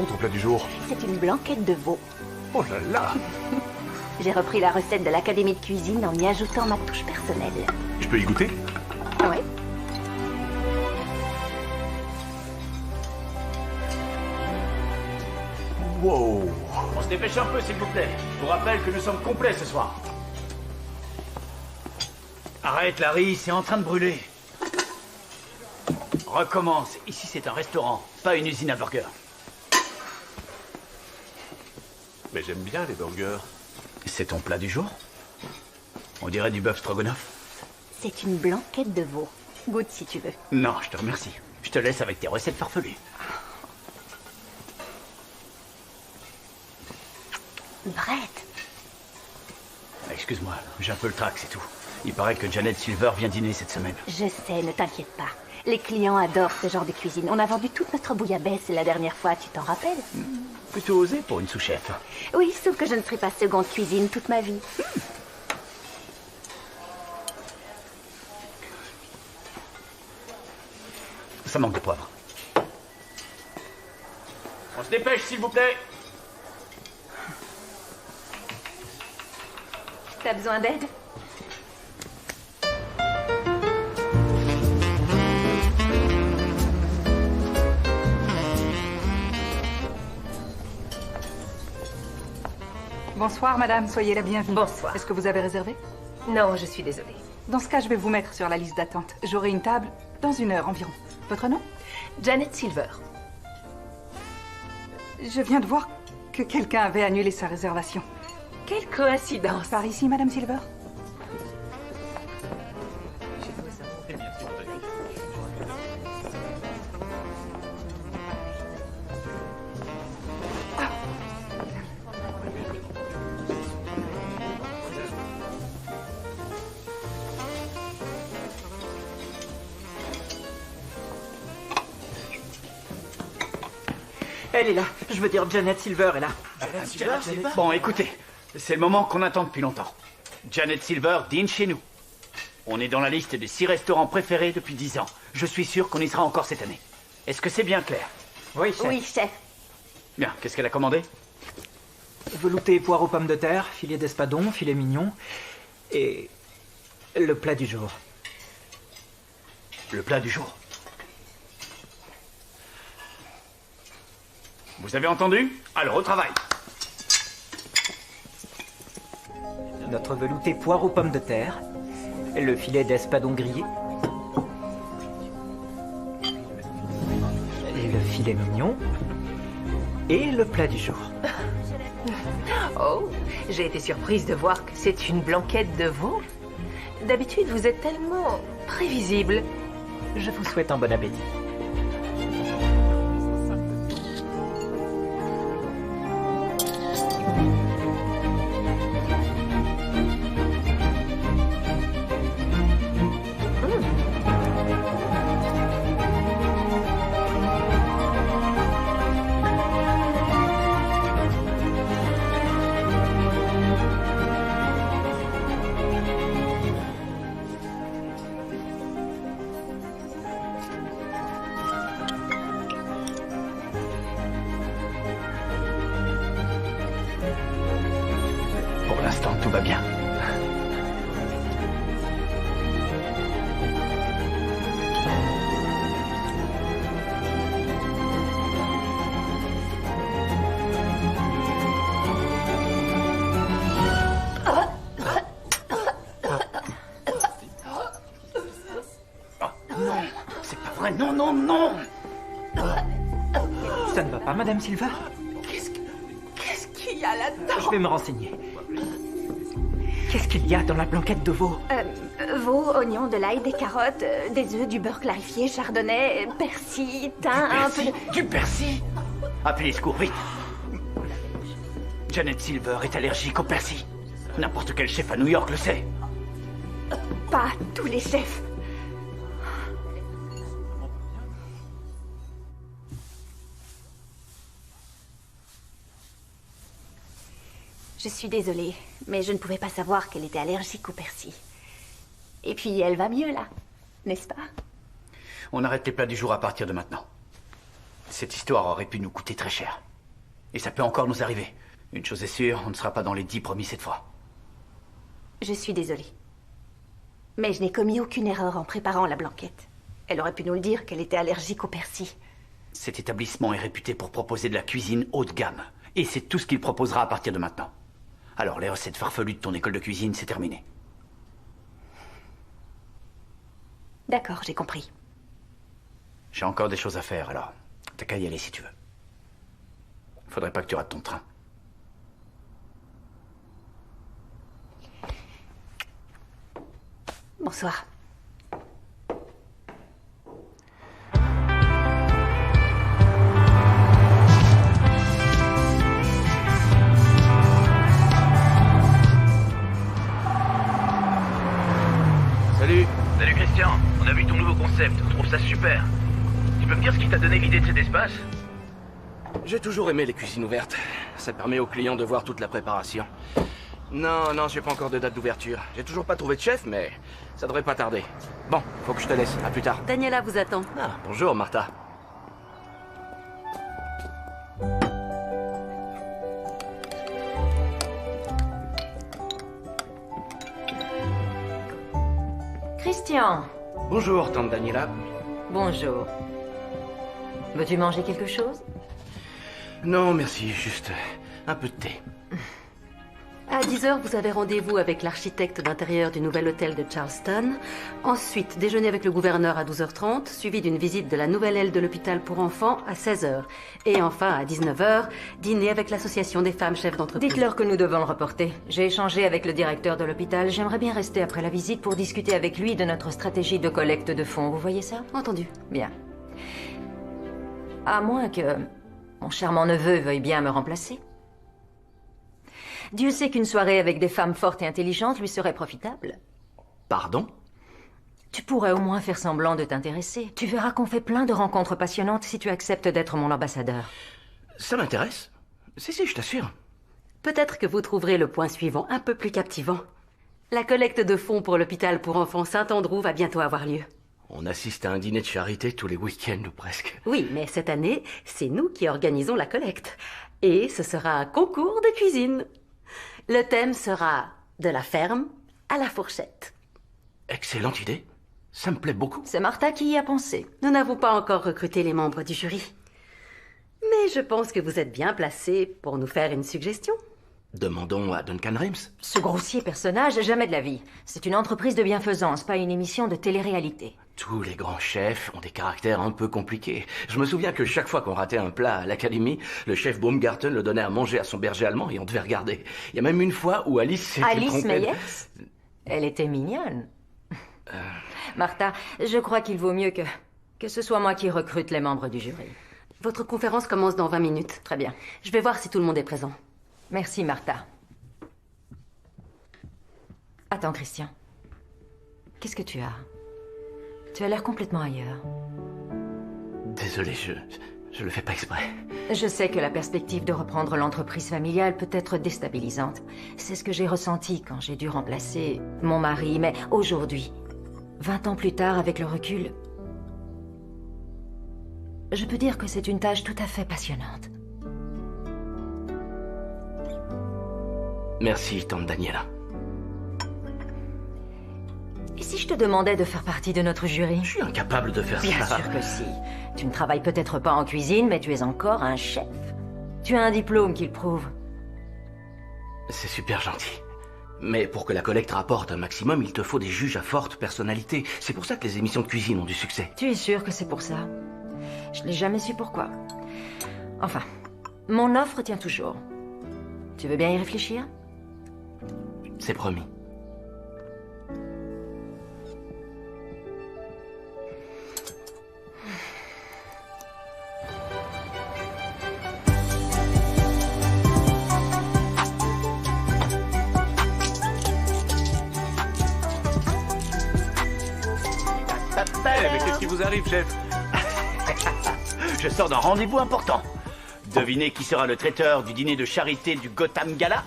bon ton plat du jour? C'est une blanquette de veau. Oh là là! J'ai repris la recette de l'Académie de cuisine en y ajoutant ma touche personnelle. Je peux y goûter? Ouais. Wow! On se dépêche un peu, s'il vous plaît. Je vous rappelle que nous sommes complets ce soir. Arrête, Larry, c'est en train de brûler. Recommence. Ici, c'est un restaurant, pas une usine à burgers. Mais j'aime bien les burgers. C'est ton plat du jour? On dirait du bœuf stroganoff. C'est une blanquette de veau. Goûte si tu veux. Non, je te remercie. Je te laisse avec tes recettes farfelues. Brett, Excuse-moi, j'ai un peu le trac, c'est tout. Il paraît que Janet Silver vient dîner cette semaine. je sais, ne t'inquiète pas. Les clients adorent ce genre de cuisine. On a vendu toute notre bouillabaisse la dernière fois, tu t'en rappelles? Plutôt osé pour une sous-chef. Oui, sauf que je ne serai pas seconde cuisine toute ma vie. Ça manque de poivre. On se dépêche, s'il vous plaît. T'as besoin d'aide? Bonsoir madame, soyez la bienvenue. Bonsoir. Est-ce que vous avez réservé? Non, je suis désolée. Dans ce cas, je vais vous mettre sur la liste d'attente. J'aurai une table dans 1 heure environ. Votre nom? Janet Silver. Je viens de voir que quelqu'un avait annulé sa réservation. Quelle coïncidence. Par ici, madame Silver? Elle est là. Je veux dire, Janet Silver est là. Bon, écoutez, c'est le moment qu'on attend depuis longtemps. Janet Silver dîne chez nous. On est dans la liste des 6 restaurants préférés depuis 10 ans. Je suis sûr qu'on y sera encore cette année. Est-ce que c'est bien clair? Oui, chef. Oui, chef. Bien, qu'est-ce qu'elle a commandé? Velouté poire aux pommes de terre, filet d'espadon, filet mignon et le plat du jour. Le plat du jour. Vous avez entendu? Alors, au travail. Notre velouté poire aux pommes de terre, le filet d'espadon grillé, le filet mignon et le plat du jour. Oh, j'ai été surprise de voir que c'est une blanquette de veau. D'habitude, vous êtes tellement prévisible. Je vous souhaite un bon appétit. Pour l'instant, tout va bien. Non, c'est pas vrai. Non, non, non. Ça ne va pas, Madame Silver? Qu'est-ce qu'il y a là-dedans? Je vais me renseigner. Qu'est-ce qu'il y a dans la blanquette de veau? Veau, oignons, de l'ail, des carottes, des œufs, du beurre clarifié, chardonnay, persil, thym, un peu de... Du persil? Appelez les secours, vite. Janet Silver est allergique au persil. N'importe quel chef à New York le sait. Pas tous les chefs. Je suis désolée, mais je ne pouvais pas savoir qu'elle était allergique au persil. Et puis, elle va mieux, là, n'est-ce pas? On arrête les plats du jour à partir de maintenant. Cette histoire aurait pu nous coûter très cher. Et ça peut encore nous arriver. Une chose est sûre, on ne sera pas dans les 10 promis cette fois. Je suis désolée. Mais je n'ai commis aucune erreur en préparant la blanquette. Elle aurait pu nous le dire qu'elle était allergique au persil. Cet établissement est réputé pour proposer de la cuisine haut de gamme. Et c'est tout ce qu'il proposera à partir de maintenant. Alors les recettes farfelues de ton école de cuisine, c'est terminé. D'accord, j'ai compris. J'ai encore des choses à faire, alors t'as qu'à y aller si tu veux. Faudrait pas que tu rates ton train. Bonsoir. Salut. Salut Christian, on a vu ton nouveau concept, on trouve ça super. Tu peux me dire ce qui t'a donné l'idée de cet espace? J'ai toujours aimé les cuisines ouvertes. Ça permet aux clients de voir toute la préparation. Non, j'ai pas encore de date d'ouverture. J'ai toujours pas trouvé de chef, mais ça devrait pas tarder. Bon, faut que je te laisse. À plus tard. Daniela vous attend. Ah, bonjour Martha. Christian, Bonjour, tante Daniela. bonjour. Veux-tu manger quelque chose? Non, merci, juste un peu de thé. À 10h, vous avez rendez-vous avec l'architecte d'intérieur du nouvel hôtel de Charleston. Ensuite, déjeuner avec le gouverneur à 12h30, suivi d'une visite de la nouvelle aile de l'hôpital pour enfants à 16h. Et enfin, à 19h, dîner avec l'association des femmes chefs d'entreprise. Dites-leur que nous devons le reporter. J'ai échangé avec le directeur de l'hôpital. J'aimerais bien rester après la visite pour discuter avec lui de notre stratégie de collecte de fonds. Vous voyez ça? Entendu. Bien. À moins que mon charmant neveu veuille bien me remplacer. Dieu sait qu'une soirée avec des femmes fortes et intelligentes lui serait profitable. Pardon? Tu pourrais au moins faire semblant de t'intéresser. Tu verras qu'on fait plein de rencontres passionnantes si tu acceptes d'être mon ambassadeur. Ça m'intéresse. Si, je t'assure. Peut-être que vous trouverez le point suivant un peu plus captivant. La collecte de fonds pour l'hôpital pour enfants Saint-Andrew va bientôt avoir lieu. On assiste à un dîner de charité tous les week-ends ou presque. Oui, mais cette année, c'est nous qui organisons la collecte. Et ce sera un concours de cuisine. Le thème sera de la ferme à la fourchette. Excellente idée. Ça me plaît beaucoup. C'est Martha qui y a pensé. Nous n'avons pas encore recruté les membres du jury. Mais je pense que vous êtes bien placé pour nous faire une suggestion. Demandons à Duncan Rims. Ce grossier personnage, jamais de la vie. C'est une entreprise de bienfaisance, pas une émission de télé-réalité. Tous les grands chefs ont des caractères un peu compliqués. Je me souviens que chaque fois qu'on ratait un plat à l'académie, le chef Baumgarten le donnait à manger à son berger allemand et on devait regarder. Il y a même une fois où Alice s'est Alice trompée. Meyers? Elle était mignonne. Martha, je crois qu'il vaut mieux que ce soit moi qui recrute les membres du jury. Votre conférence commence dans 20 minutes. Très bien. Je vais voir si tout le monde est présent. Merci, Martha. Attends, Christian. Qu'est-ce que tu as? Tu as l'air complètement ailleurs. Désolé, je le fais pas exprès. Je sais que la perspective de reprendre l'entreprise familiale peut être déstabilisante. C'est ce que j'ai ressenti quand j'ai dû remplacer mon mari. Mais aujourd'hui, 20 ans plus tard, avec le recul, je peux dire que c'est une tâche tout à fait passionnante. Merci, tante Daniela. Et si je te demandais de faire partie de notre jury? Je suis incapable de faire Bien ça. sûr que si. Tu ne travailles peut-être pas en cuisine, mais tu es encore un chef. Tu as un diplôme qui le prouve. C'est super gentil. Mais pour que la collecte rapporte un maximum, il te faut des juges à forte personnalité. C'est pour ça que les émissions de cuisine ont du succès. Tu es sûr que c'est pour ça? Je n'ai jamais su pourquoi. Enfin, mon offre tient toujours. Tu veux bien y réfléchir? C'est promis. Mais qu'est-ce qui vous arrive, chef? Je sors d'un rendez-vous important. Devinez qui sera le traiteur du dîner de charité du Gotham Gala?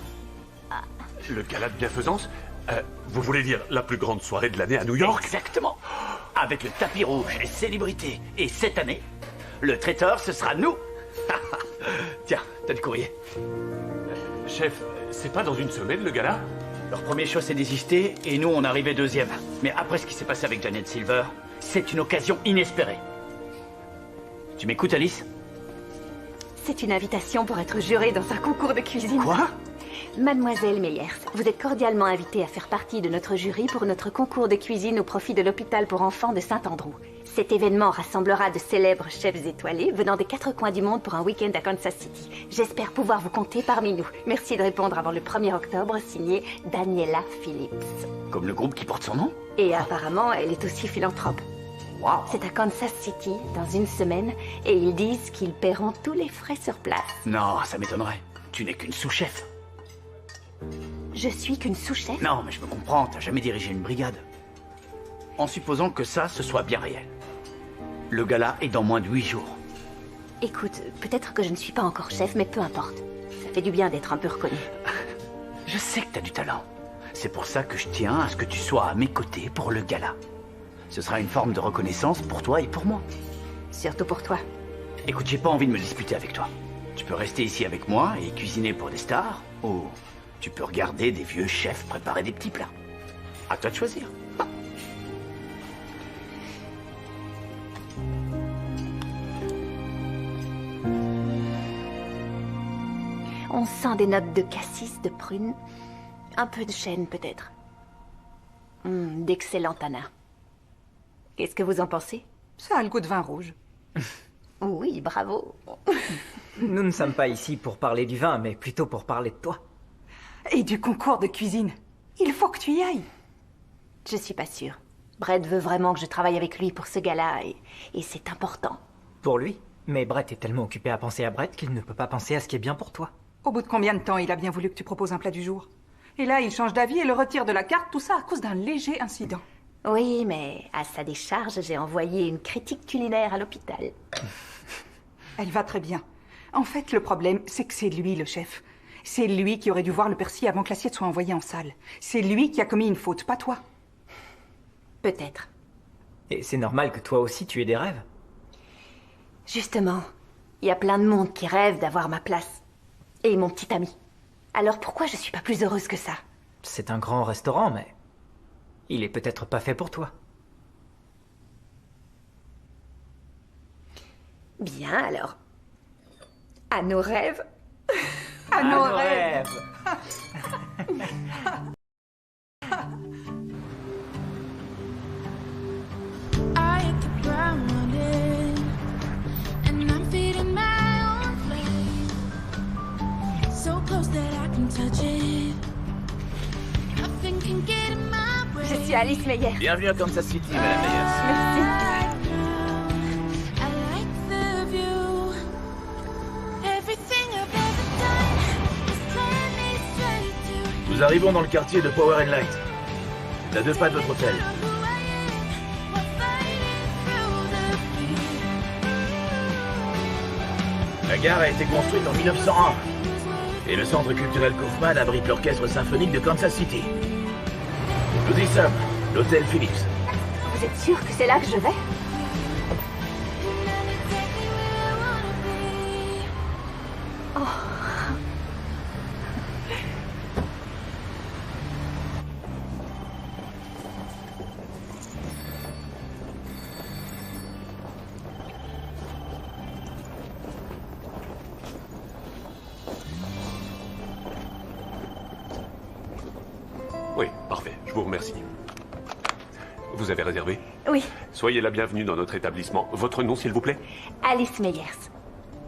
Le gala de bienfaisance? Vous voulez dire la plus grande soirée de l'année à New York? Exactement. Avec le tapis rouge, les célébrités. Et cette année, le traiteur, ce sera nous. Tiens, t'as du courrier. Chef, c'est pas dans une semaine le gala? Leur premier show s'est désisté et nous on arrivait deuxième. Mais après ce qui s'est passé avec Janet Silver, c'est une occasion inespérée. Tu m'écoutes, Alice? C'est une invitation pour être jurée dans un concours de cuisine. Quoi? Mademoiselle Meyers, vous êtes cordialement invitée à faire partie de notre jury pour notre concours de cuisine au profit de l'hôpital pour enfants de Saint-Andrew. Cet événement rassemblera de célèbres chefs étoilés venant des 4 coins du monde pour un week-end à Kansas City. J'espère pouvoir vous compter parmi nous. Merci de répondre avant le 1er octobre, signé Daniela Phillips. Comme le groupe qui porte son nom? Et apparemment, elle est aussi philanthrope. Waouh! C'est à Kansas City, dans une semaine, et ils disent qu'ils paieront tous les frais sur place. Non, ça m'étonnerait. Tu n'es qu'une sous-chef. Je suis qu'une sous-chef? Non, mais je me comprends, t'as jamais dirigé une brigade. En supposant que ça, ce soit bien réel. Le gala est dans moins de 8 jours. Écoute, peut-être que je ne suis pas encore chef, mais peu importe. Ça fait du bien d'être un peu reconnu. Je sais que t'as du talent. C'est pour ça que je tiens à ce que tu sois à mes côtés pour le gala. Ce sera une forme de reconnaissance pour toi et pour moi. Surtout pour toi. Écoute, j'ai pas envie de me disputer avec toi. Tu peux rester ici avec moi et cuisiner pour des stars, ou tu peux regarder des vieux chefs préparer des petits plats. À toi de choisir. On sent des notes de cassis, de prune, un peu de chêne peut-être. D'excellent tanin. Qu'est-ce que vous en pensez? Ça a le goût de vin rouge. Oui, bravo. Nous ne sommes pas ici pour parler du vin, mais plutôt pour parler de toi. Et du concours de cuisine. Il faut que tu y ailles. Je suis pas sûre. Brett veut vraiment que je travaille avec lui pour ce gala, et c'est important. Pour lui. Mais Brett est tellement occupé à penser à Brett qu'il ne peut pas penser à ce qui est bien pour toi. Au bout de combien de temps il a bien voulu que tu proposes un plat du jour? Et là, il change d'avis et le retire de la carte, tout ça à cause d'un léger incident. Oui, mais à sa décharge, j'ai envoyé une critique culinaire à l'hôpital. Elle va très bien. En fait, le problème, c'est que c'est lui le chef. C'est lui qui aurait dû voir le persil avant que l'assiette soit envoyée en salle. C'est lui qui a commis une faute, pas toi. Peut-être. Et c'est normal que toi aussi tu aies des rêves. Justement, il y a plein de monde qui rêve d'avoir ma place. Et mon petit ami. Alors pourquoi je suis pas plus heureuse que ça? C'est un grand restaurant, mais il est peut-être pas fait pour toi. Bien alors. À nos rêves. À nos rêves. I hit the ground running, and I'm feeding my own flame. So close that I can touch it. Nothing can get in my way. Je suis Alice Meyer. Bienvenue à Kansas City, Madame Meyers. Merci. I like the view. Everything I've ever done is turn me straight to Nous arrivons dans le quartier de Power and Light. C'est à 2 pas de votre hôtel. who I am. We're fighting through the fear. La gare a été construite en 1901. Et le centre culturel Kaufman abrite l'orchestre symphonique de Kansas City. Nous y sommes, l'hôtel Phillips. Vous êtes sûr que c'est là que je vais? Oui, parfait, je vous remercie. Vous avez réservé? Oui, Soyez la bienvenue dans notre établissement. Votre nom, s'il vous plaît? Alice Meyers.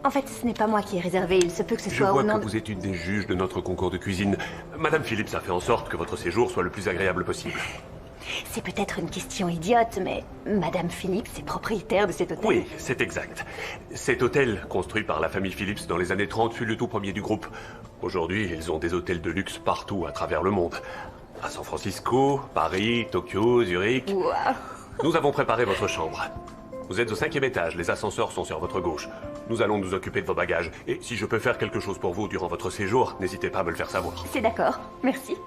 En fait, ce n'est pas moi qui ai réservé, il se peut que ce Je soit vois au nom que vous êtes une des juges de notre concours de cuisine. Madame Phillips a fait en sorte que votre séjour soit le plus agréable possible. C'est peut-être une question idiote, mais Madame Phillips est propriétaire de cet hôtel. Oui, c'est exact. Cet hôtel, construit par la famille Phillips dans les années 30, fut le tout premier du groupe. Aujourd'hui, ils ont des hôtels de luxe partout à travers le monde. À San Francisco, Paris, Tokyo, Zurich. Waouh. Nous avons préparé votre chambre. Vous êtes au 5e étage, les ascenseurs sont sur votre gauche. Nous allons nous occuper de vos bagages. Et si je peux faire quelque chose pour vous durant votre séjour, n'hésitez pas à me le faire savoir. C'est d'accord, merci.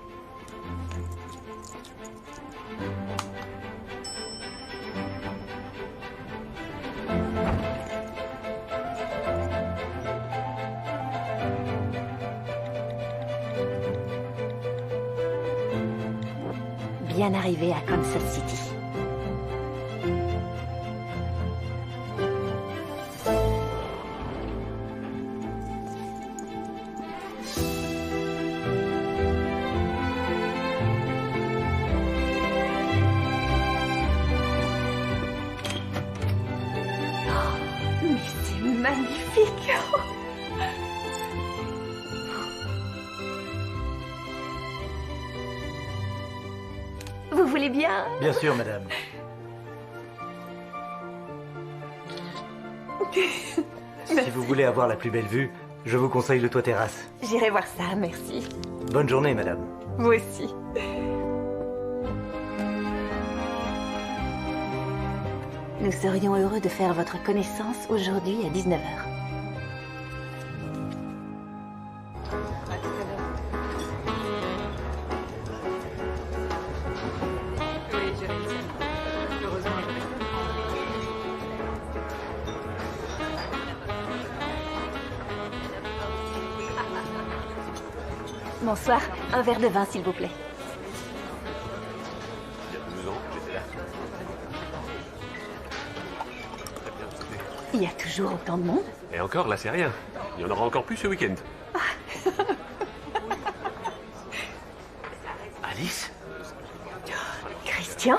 bien arrivé à Kansas City. Mais c'est magnifique! Vous voulez bien? Bien sûr, madame. Si vous voulez avoir la plus belle vue, je vous conseille le toit terrasse. J'irai voir ça, merci. Bonne journée, madame. Vous aussi. Nous serions heureux de faire votre connaissance aujourd'hui à 19h. Bonsoir, un verre de vin s'il vous plaît. Il y a 12 ans, j'étais là. Il y a toujours autant de monde? Et encore, là, c'est rien. Il y en aura encore plus ce week-end. Alice? Christian?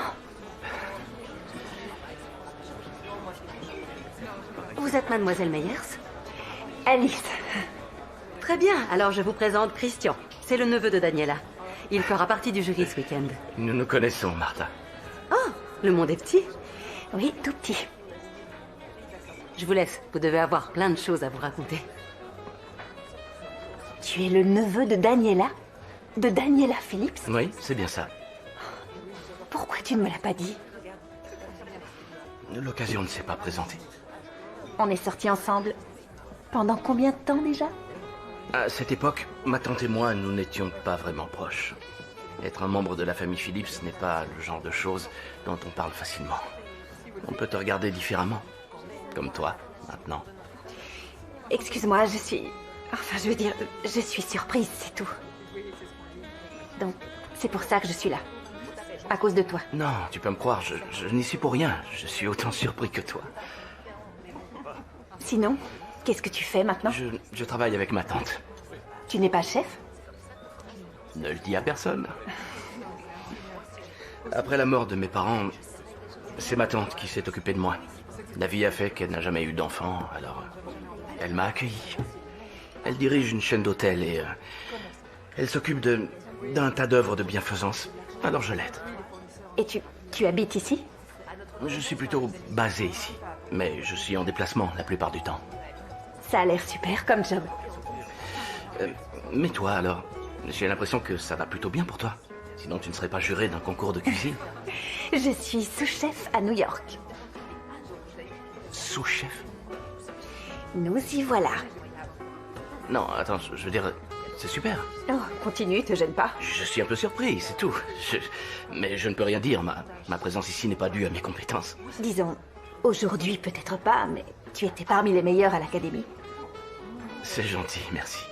Vous êtes mademoiselle Meyers? Alice. Très bien, alors je vous présente Christian. C'est le neveu de Daniela. Il fera partie du jury ce week-end. Nous nous connaissons, Martha. Oh, le monde est petit. Oui, tout petit. Je vous laisse, vous devez avoir plein de choses à vous raconter. Tu es le neveu de Daniela? De Daniela Phillips? Oui, c'est bien ça. Pourquoi tu ne me l'as pas dit? L'occasion ne s'est pas présentée. On est sortis ensemble. Pendant combien de temps déjà? À cette époque, ma tante et moi, nous n'étions pas vraiment proches. Être un membre de la famille Phillips n'est pas le genre de choses dont on parle facilement. On peut te regarder différemment. Comme toi, maintenant. Excuse-moi, je suis surprise, c'est tout. Donc, c'est pour ça que je suis là. À cause de toi. Non, tu peux me croire, je n'y suis pour rien. Je suis autant surpris que toi. Sinon, qu'est-ce que tu fais maintenant? Je travaille avec ma tante. Tu n'es pas chef? Ne le dis à personne. Après la mort de mes parents, c'est ma tante qui s'est occupée de moi. La vie a fait qu'elle n'a jamais eu d'enfant, alors elle m'a accueilli. Elle dirige une chaîne d'hôtels et elle s'occupe d'un tas d'œuvres de bienfaisance. Alors je l'aide. Et tu habites ici? Je suis plutôt basé ici, mais je suis en déplacement la plupart du temps. Ça a l'air super comme job. Mais toi alors, j'ai l'impression que ça va plutôt bien pour toi. Sinon tu ne serais pas juré d'un concours de cuisine. Je suis sous-chef à New York. Sous-chef? Nous y voilà. Non, attends, je veux dire, c'est super. Oh, continue, te gêne pas. Je suis un peu surpris, c'est tout. Mais je ne peux rien dire, ma présence ici n'est pas due à mes compétences. Disons, aujourd'hui peut-être pas, mais tu étais parmi les meilleurs à l'académie. C'est gentil, merci.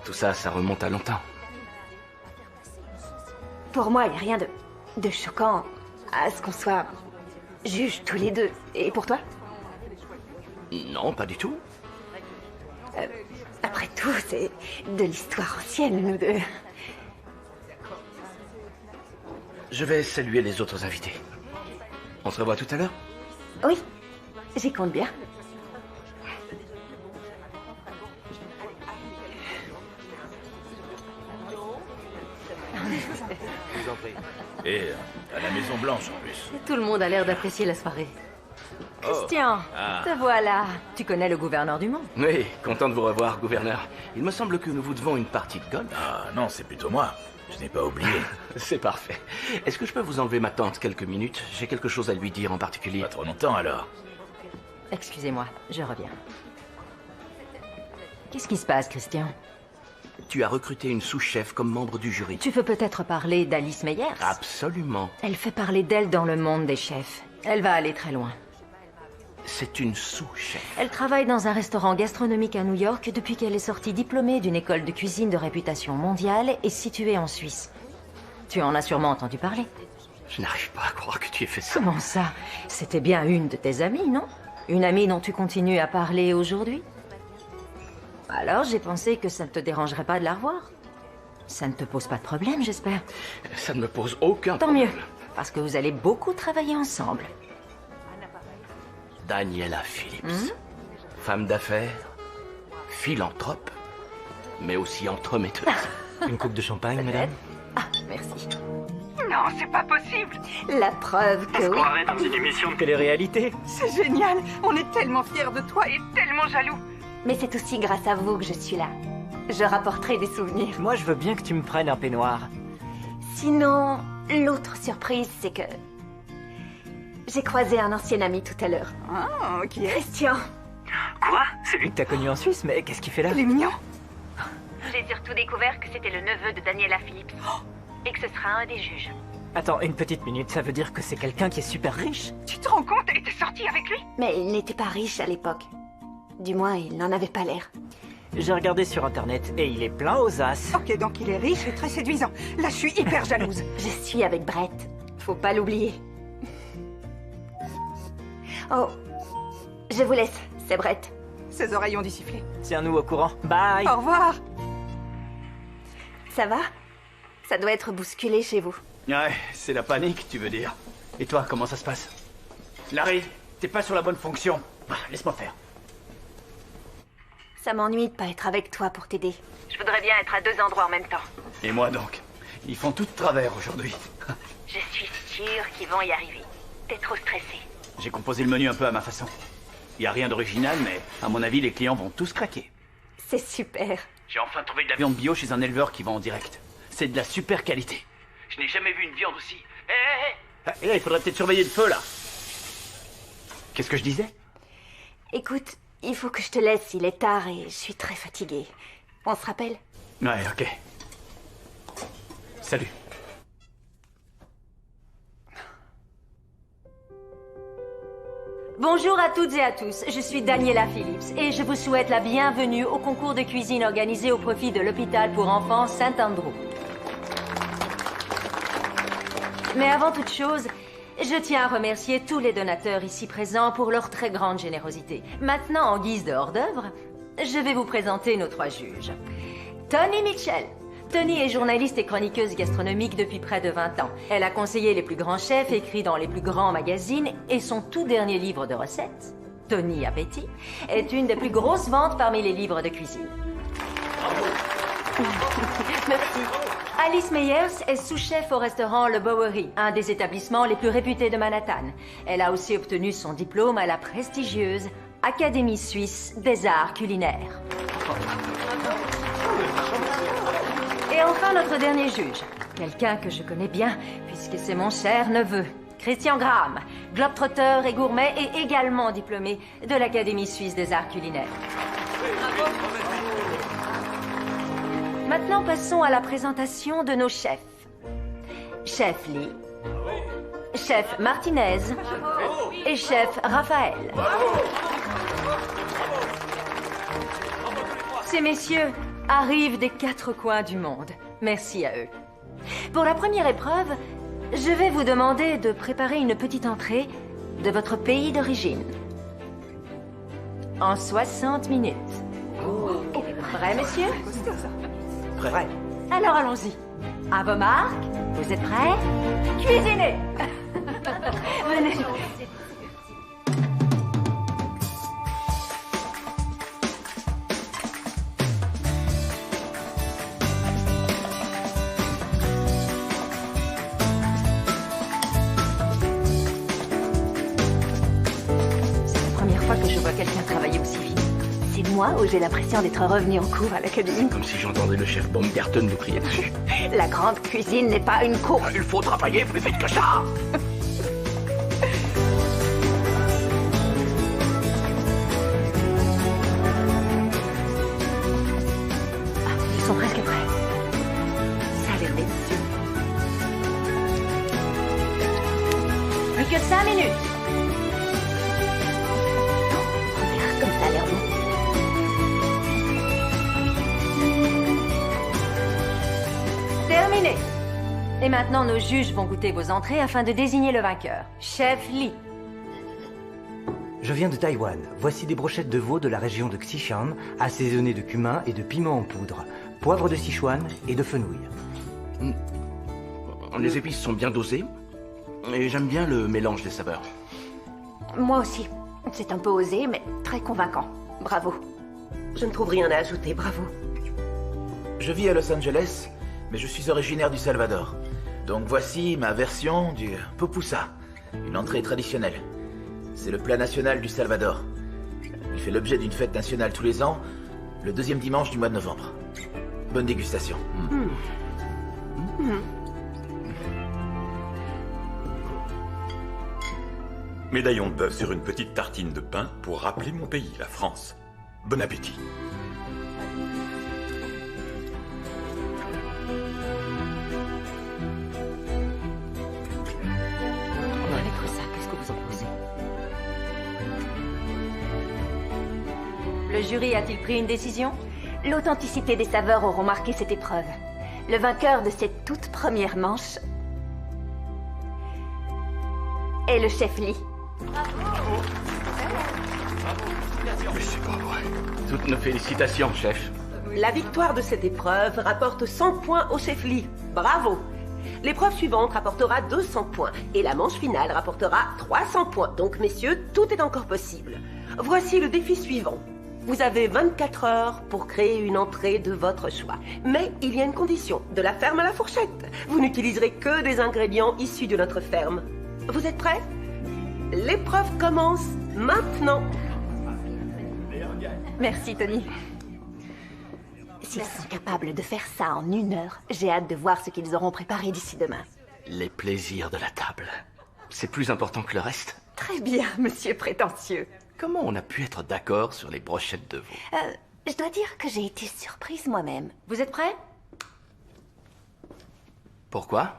Tout ça, ça remonte à longtemps. Pour moi, il n'y a rien de choquant à ce qu'on soit juges tous les deux. Et pour toi? Non, pas du tout. Après tout, c'est de l'histoire ancienne, nous deux. Je vais saluer les autres invités. On se revoit tout à l'heure? Oui, j'y compte bien. Et à la Maison Blanche en plus. Tout le monde a l'air d'apprécier la soirée. Christian, te voilà. Tu connais le gouverneur du monde? Oui, content de vous revoir, gouverneur. Il me semble que nous vous devons une partie de golf. Ah non, c'est plutôt moi. Je n'ai pas oublié. C'est parfait. Est-ce que je peux vous enlever ma tante quelques minutes? J'ai quelque chose à lui dire en particulier. Pas trop longtemps alors. Excusez-moi, je reviens. Qu'est-ce qui se passe, Christian? Tu as recruté une sous-chef comme membre du jury. Tu veux peut-être parler d'Alice Meyers? Absolument. Elle fait parler d'elle dans le monde des chefs. Elle va aller très loin. C'est une sous-chef. Elle travaille dans un restaurant gastronomique à New York depuis qu'elle est sortie diplômée d'une école de cuisine de réputation mondiale et située en Suisse. Tu en as sûrement entendu parler. Je n'arrive pas à croire que tu aies fait ça. Comment ça? C'était bien une de tes amies, non? Une amie dont tu continues à parler aujourd'hui? Alors j'ai pensé que ça ne te dérangerait pas de la revoir. Ça ne te pose pas de problème, j'espère. Ça ne me pose aucun Tant problème. mieux, parce que vous allez beaucoup travailler ensemble. Daniela Phillips. Femme d'affaires, philanthrope, mais aussi entremetteuse. Une coupe de champagne, madame? Ah, merci. Non, c'est pas possible. La preuve que oui. croirait dans une émission de télé-réalité. C'est génial. On est tellement fiers de toi et tellement jaloux. Mais c'est aussi grâce à vous que je suis là. Je rapporterai des souvenirs. Moi, je veux bien que tu me prennes un peignoir. Sinon, l'autre surprise, c'est que... j'ai croisé un ancien ami tout à l'heure. Ah, ok. Christian. Quoi? Celui que t'as connu en Suisse, mais qu'est-ce qu'il fait là? Il est mignon. J'ai surtout découvert que c'était le neveu de Daniela Phillips. Et que ce sera un des juges. Attends, une petite minute, ça veut dire que c'est quelqu'un qui est super riche? Tu te rends compte? Elle était sortie avec lui? Mais il n'était pas riche à l'époque. Du moins, il n'en avait pas l'air. J'ai regardé sur internet et il est plein aux as. Ok, donc il est riche et très séduisant. Là, je suis hyper jalouse. Je suis avec Brett. Faut pas l'oublier. Oh, je vous laisse. C'est Brett. Ses oreilles ont dû siffler. Tiens-nous au courant. Bye! Au revoir. Ça va? Ça doit être bousculé chez vous. Ouais, c'est la panique, tu veux dire. Et toi, comment ça se passe? Larry, t'es pas sur la bonne fonction. Ah, laisse-moi faire. Ça m'ennuie de pas être avec toi pour t'aider. Je voudrais bien être à 2 endroits en même temps. Et moi donc? Ils font tout de travers aujourd'hui. Je suis sûre qu'ils vont y arriver. T'es trop stressé. J'ai composé le menu un peu à ma façon. Y a rien d'original, mais à mon avis, les clients vont tous craquer. C'est super. J'ai enfin trouvé de la viande bio chez un éleveur qui vend en direct. C'est de la super qualité. Je n'ai jamais vu une viande aussi. Il faudrait peut-être surveiller le feu, là. Qu'est-ce que je disais? Écoute, il faut que je te laisse, il est tard et je suis très fatiguée. On se rappelle? Ouais, ok. Salut. Bonjour à toutes et à tous, je suis Daniela Phillips et je vous souhaite la bienvenue au concours de cuisine organisé au profit de l'hôpital pour enfants Saint-Andrew. Mais avant toute chose, je tiens à remercier tous les donateurs ici présents pour leur très grande générosité. Maintenant, en guise de hors-d'œuvre, je vais vous présenter nos 3 juges. Toni Mitchell. Toni est journaliste et chroniqueuse gastronomique depuis près de 20 ans. Elle a conseillé les plus grands chefs, écrit dans les plus grands magazines, et son tout dernier livre de recettes, Toni Appétit, est une des plus grosses ventes parmi les livres de cuisine. Merci. Alice Meyers est sous-chef au restaurant Le Bowery, un des établissements les plus réputés de Manhattan. Elle a aussi obtenu son diplôme à la prestigieuse Académie suisse des arts culinaires. Et enfin, notre dernier juge. Quelqu'un que je connais bien, puisque c'est mon cher neveu. Christian Graham, globe-trotteur et gourmet et également diplômé de l'Académie suisse des arts culinaires. Maintenant, passons à la présentation de nos chefs. Chef Lee, chef Martinez et chef Raphaël. Ces messieurs arrivent des 4 coins du monde. Merci à eux. Pour la première épreuve, je vais vous demander de préparer une petite entrée de votre pays d'origine. En 60 minutes. Prêt, messieurs? Prêt. Alors allons-y. À vos marques, vous êtes prêts? Cuisinez! Venez. Que je vois quelqu'un travailler aussi vite. C'est moi ou j'ai l'impression d'être revenu en cours à l'académie? Comme si j'entendais le chef Baumgarten nous crier dessus. La grande cuisine n'est pas une course. Il faut travailler plus vite que ça. Ils sont presque prêts. Ça a l'air délicieux. Plus que 5 minutes. Comme ça a l'air bon. Terminé. Et maintenant, nos juges vont goûter vos entrées afin de désigner le vainqueur. Chef Lee. Je viens de Taïwan. Voici des brochettes de veau de la région de Xishan, assaisonnées de cumin et de piment en poudre, poivre de Sichuan et de fenouil. Les épices sont bien dosées, et j'aime bien le mélange des saveurs. Moi aussi. C'est un peu osé, mais très convaincant. Bravo. Je ne trouve rien à ajouter, bravo. Je vis à Los Angeles, mais je suis originaire du Salvador. Donc voici ma version du pupusa, une entrée traditionnelle. C'est le plat national du Salvador. Il fait l'objet d'une fête nationale tous les ans, le 2e dimanche du mois de novembre. Bonne dégustation. Médaillon de bœuf sur une petite tartine de pain pour rappeler mon pays, la France. Bon appétit. Avec ça, qu'est-ce que vous en pensez? Le jury a-t-il pris une décision? L'authenticité des saveurs auront marqué cette épreuve. Le vainqueur de cette toute première manche est le chef Lee. Mais c'est pas vrai. Toutes nos félicitations, chef. La victoire de cette épreuve rapporte 100 points au chef Lee. Bravo. L'épreuve suivante rapportera 200 points et la manche finale rapportera 300 points. Donc, messieurs, tout est encore possible. Voici le défi suivant. Vous avez 24 heures pour créer une entrée de votre choix. Mais il y a une condition, de la ferme à la fourchette. Vous n'utiliserez que des ingrédients issus de notre ferme. Vous êtes prêts? L'épreuve commence maintenant. Merci, Tony. S'ils sont capables de faire ça en 1 heure, j'ai hâte de voir ce qu'ils auront préparé d'ici demain. Les plaisirs de la table. C'est plus important que le reste. Très bien, monsieur prétentieux. Comment on a pu être d'accord sur les brochettes de veau? Je dois dire que j'ai été surprise moi-même. Vous êtes prêts? Pourquoi?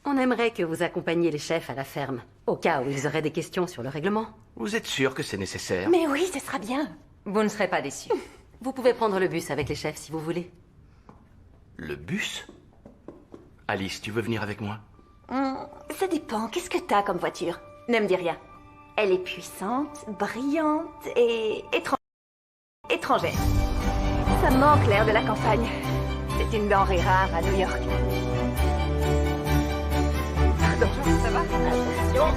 On aimerait que vous accompagniez les chefs à la ferme, au cas où ils auraient des questions sur le règlement. Vous êtes sûr que c'est nécessaire? Mais oui, ce sera bien. Vous ne serez pas déçus. Vous pouvez prendre le bus avec les chefs si vous voulez. Le bus? Alice, tu veux venir avec moi? Ça dépend. Qu'est-ce que t'as comme voiture? Ne me dis rien. Elle est puissante, brillante et étrangère. Ça me manque l'air de la campagne. C'est une denrée rare à New York. Pardon, ça va? Attention.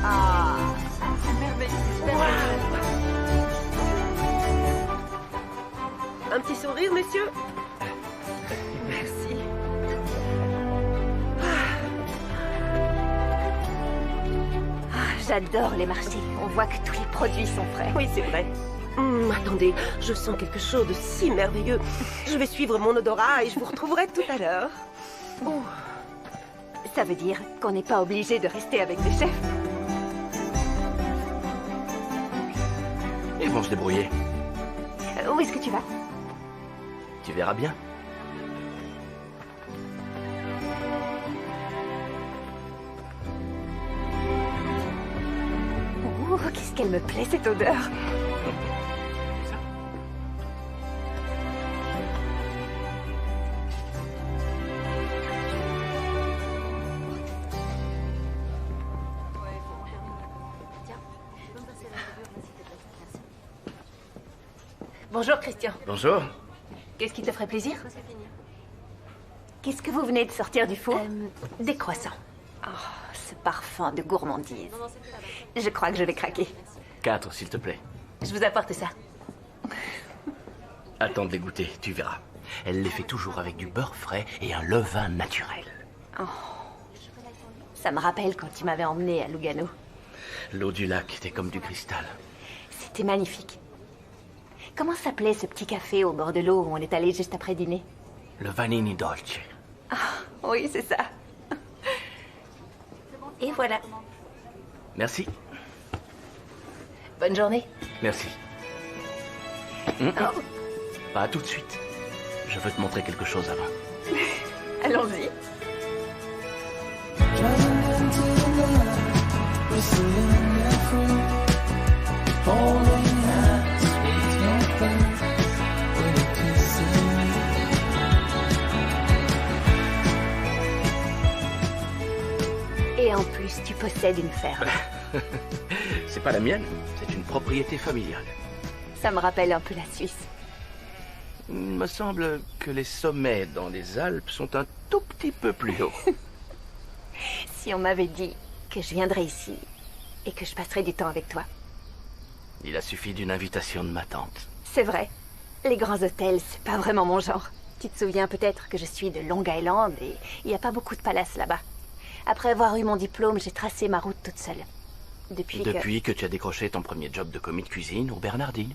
Ah, c'est merveilleux. Un petit sourire, messieurs? Merci. J'adore les marchés. On voit que tous les produits sont frais. Oui, c'est vrai. Attendez, je sens quelque chose de si merveilleux. Je vais suivre mon odorat et je vous retrouverai tout à l'heure. Oh. Ça veut dire qu'on n'est pas obligé de rester avec les chefs. Ils vont se débrouiller. Où est-ce que tu vas? Tu verras bien. Oh, qu'est-ce qu'elle me plaît, cette odeur. Bonjour, Christian. Bonjour. Qu'est-ce qui te ferait plaisir? Qu'est-ce que vous venez de sortir du four? Des croissants. Oh, ce parfum de gourmandise. Je crois que je vais craquer. 4, s'il te plaît. Je vous apporte ça. Attends de les goûter, tu verras. Elle les fait toujours avec du beurre frais et un levain naturel. Oh. Ça me rappelle quand tu m'avais emmené à Lugano. L'eau du lac était comme du cristal. C'était magnifique. Comment s'appelait ce petit café au bord de l'eau où on est allé juste après dîner? Le Vanini Dolce. Ah, oui, c'est ça. Et voilà. Merci. Bonne journée. Merci. Pas tout de suite. Je veux te montrer quelque chose avant. Allons-y. Et en plus, tu possèdes une ferme. C'est pas la mienne, c'est une propriété familiale. Ça me rappelle un peu la Suisse. Il me semble que les sommets dans les Alpes sont un tout petit peu plus hauts. Si on m'avait dit que je viendrais ici et que je passerais du temps avec toi. Il a suffi d'une invitation de ma tante. C'est vrai. Les grands hôtels, c'est pas vraiment mon genre. Tu te souviens peut-être que je suis de Long Island et il n'y a pas beaucoup de palaces là-bas. Après avoir eu mon diplôme, j'ai tracé ma route toute seule. Depuis que tu as décroché ton premier job de commis de cuisine au Bernardine.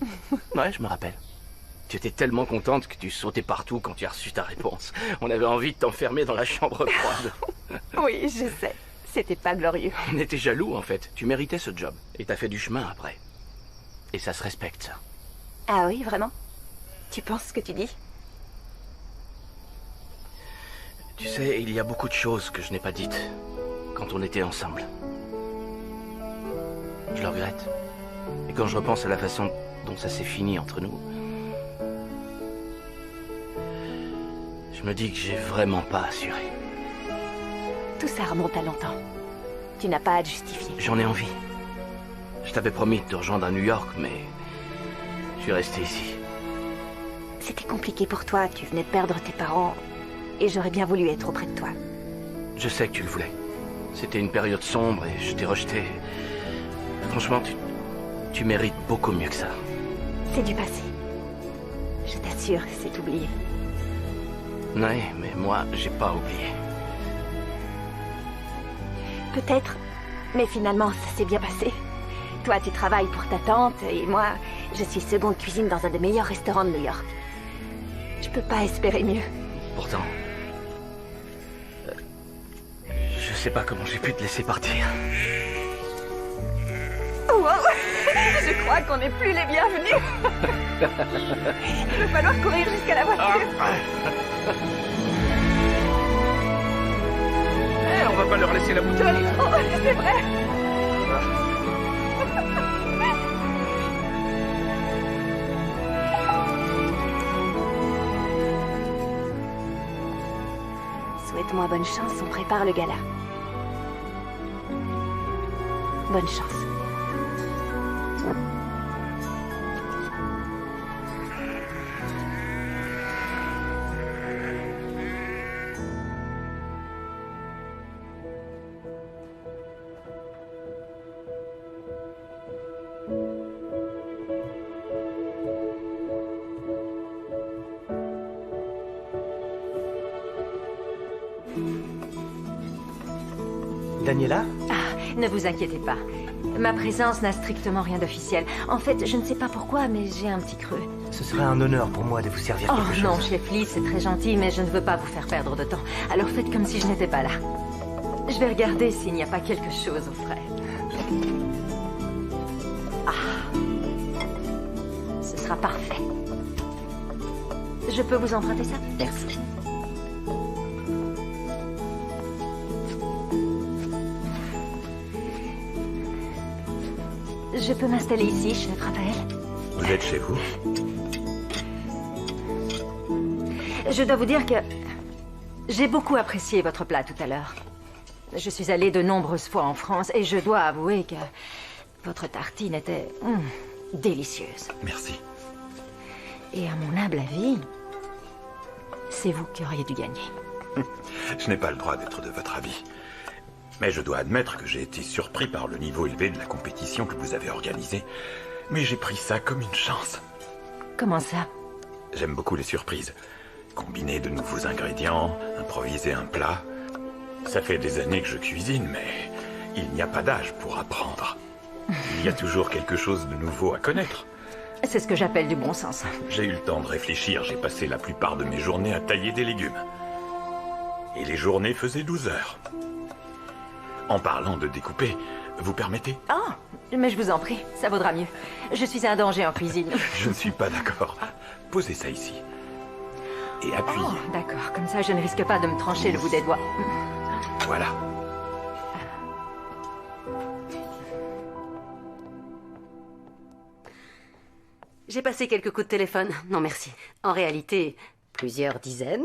Ouais, je me rappelle. Tu étais tellement contente que tu sautais partout quand tu as reçu ta réponse. On avait envie de t'enfermer dans la chambre froide. Oui, je sais. C'était pas glorieux. On était jaloux, en fait. Tu méritais ce job. Et t'as fait du chemin après. Et ça se respecte, ça. Ah oui, vraiment? Tu penses ce que tu dis? Tu sais, il y a beaucoup de choses que je n'ai pas dites quand on était ensemble. Je le regrette. Et quand je repense à la façon dont ça s'est fini entre nous, je me dis que j'ai vraiment pas assuré. Tout ça remonte à longtemps. Tu n'as pas à te justifier. J'en ai envie. Je t'avais promis de te rejoindre à New York, mais je suis resté ici. C'était compliqué pour toi, tu venais de perdre tes parents, et j'aurais bien voulu être auprès de toi. Je sais que tu le voulais. C'était une période sombre et je t'ai rejeté. Franchement, tu mérites beaucoup mieux que ça. C'est du passé. Je t'assure, c'est oublié. Ouais, mais moi, j'ai pas oublié. Peut-être, mais finalement, ça s'est bien passé. Toi, tu travailles pour ta tante, et moi, je suis seconde cuisine dans un des meilleurs restaurants de New York. Je peux pas espérer mieux. Pourtant, je sais pas comment j'ai pu te laisser partir. Wow. Je crois qu'on n'est plus les bienvenus. Il va falloir courir jusqu'à la voiture. On va pas leur laisser la bouteille. Oh, c'est vrai. Souhaite-moi bonne chance, on prépare le gala. Bonne chance. Daniela? Ah, ne vous inquiétez pas. Ma présence n'a strictement rien d'officiel. En fait, je ne sais pas pourquoi, mais j'ai un petit creux. Ce serait un honneur pour moi de vous servir quelque chose. Oh non, chef Lee, c'est très gentil, mais je ne veux pas vous faire perdre de temps. Alors faites comme si je n'étais pas là. Je vais regarder s'il n'y a pas quelque chose au frais. Ah. Ce sera parfait. Je peux vous emprunter ça? Merci. Je peux m'installer ici, chef Raphaël? Vous êtes chez vous? Je dois vous dire que j'ai beaucoup apprécié votre plat tout à l'heure. Je suis allée de nombreuses fois en France et je dois avouer que votre tartine était délicieuse. Merci. Et à mon humble avis, c'est vous qui auriez dû gagner. Je n'ai pas le droit d'être de votre avis. Mais je dois admettre que j'ai été surpris par le niveau élevé de la compétition que vous avez organisée. Mais j'ai pris ça comme une chance. Comment ça? J'aime beaucoup les surprises. Combiner de nouveaux ingrédients, improviser un plat. Ça fait des années que je cuisine, mais il n'y a pas d'âge pour apprendre. Il y a toujours quelque chose de nouveau à connaître. C'est ce que j'appelle du bon sens. J'ai eu le temps de réfléchir. J'ai passé la plupart de mes journées à tailler des légumes. Et les journées faisaient 12 heures. En parlant de découper, vous permettez? Ah, mais je vous en prie, ça vaudra mieux. Je suis un danger en cuisine. Je ne suis pas d'accord. Posez ça ici. Et appuyez. Oh, d'accord, comme ça je ne risque pas de me trancher le bout des doigts. Voilà. J'ai passé quelques coups de téléphone. Non, merci. En réalité, plusieurs dizaines.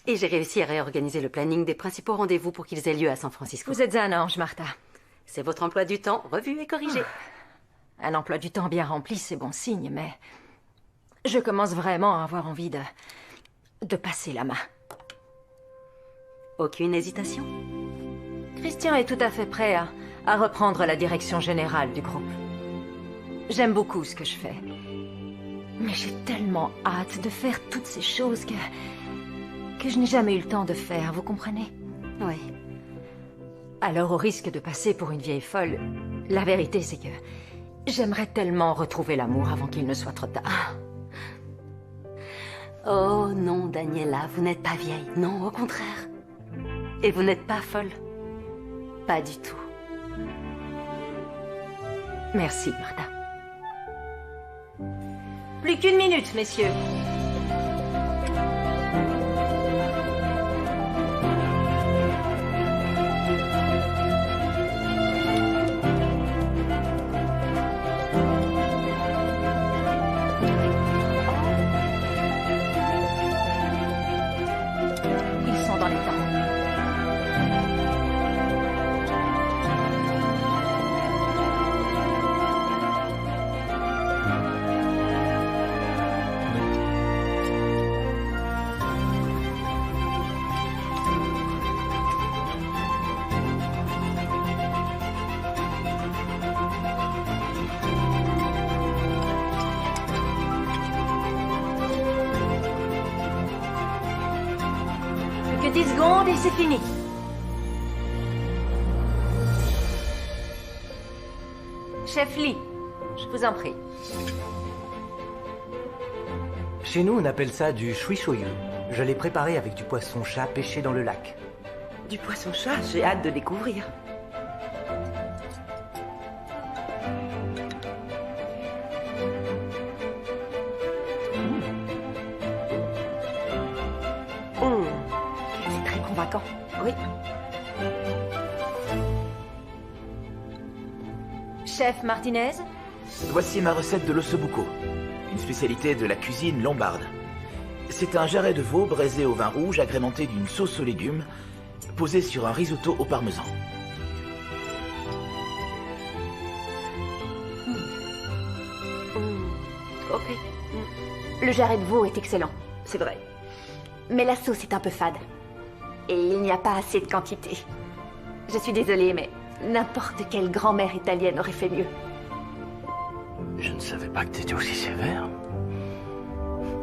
Et j'ai réussi à réorganiser le planning des principaux rendez-vous pour qu'ils aient lieu à San Francisco. Vous êtes un ange, Martha. C'est votre emploi du temps revu et corrigé. Un emploi du temps bien rempli, c'est bon signe, mais... je commence vraiment à avoir envie de passer la main. Aucune hésitation? Christian est tout à fait prêt à reprendre la direction générale du groupe. J'aime beaucoup ce que je fais. Mais j'ai tellement hâte de faire toutes ces choses que je n'ai jamais eu le temps de faire, vous comprenez? Oui. Alors, au risque de passer pour une vieille folle, la vérité c'est que j'aimerais tellement retrouver l'amour avant qu'il ne soit trop tard. Oh non, Daniela, vous n'êtes pas vieille. Non, au contraire. Et vous n'êtes pas folle. Pas du tout. Merci, Martha. Plus qu'une minute, messieurs. Ils sont dans les temps. Plus que 10 secondes et c'est fini. Chef Lee, je vous en prie. Chez nous, on appelle ça du shui-shoyu. Je l'ai préparé avec du poisson-chat pêché dans le lac. Du poisson-chat, j'ai hâte de découvrir. C'est très convaincant. Oui. Chef Martinez, Voici ma recette de l'ossobuco, une spécialité de la cuisine lombarde. C'est un jarret de veau braisé au vin rouge agrémenté d'une sauce aux légumes, posé sur un risotto au parmesan. Ok. Le jarret de veau est excellent. C'est vrai. Mais la sauce est un peu fade. Et il n'y a pas assez de quantité. Je suis désolée, mais n'importe quelle grand-mère italienne aurait fait mieux. Je ne savais pas que t'étais aussi sévère.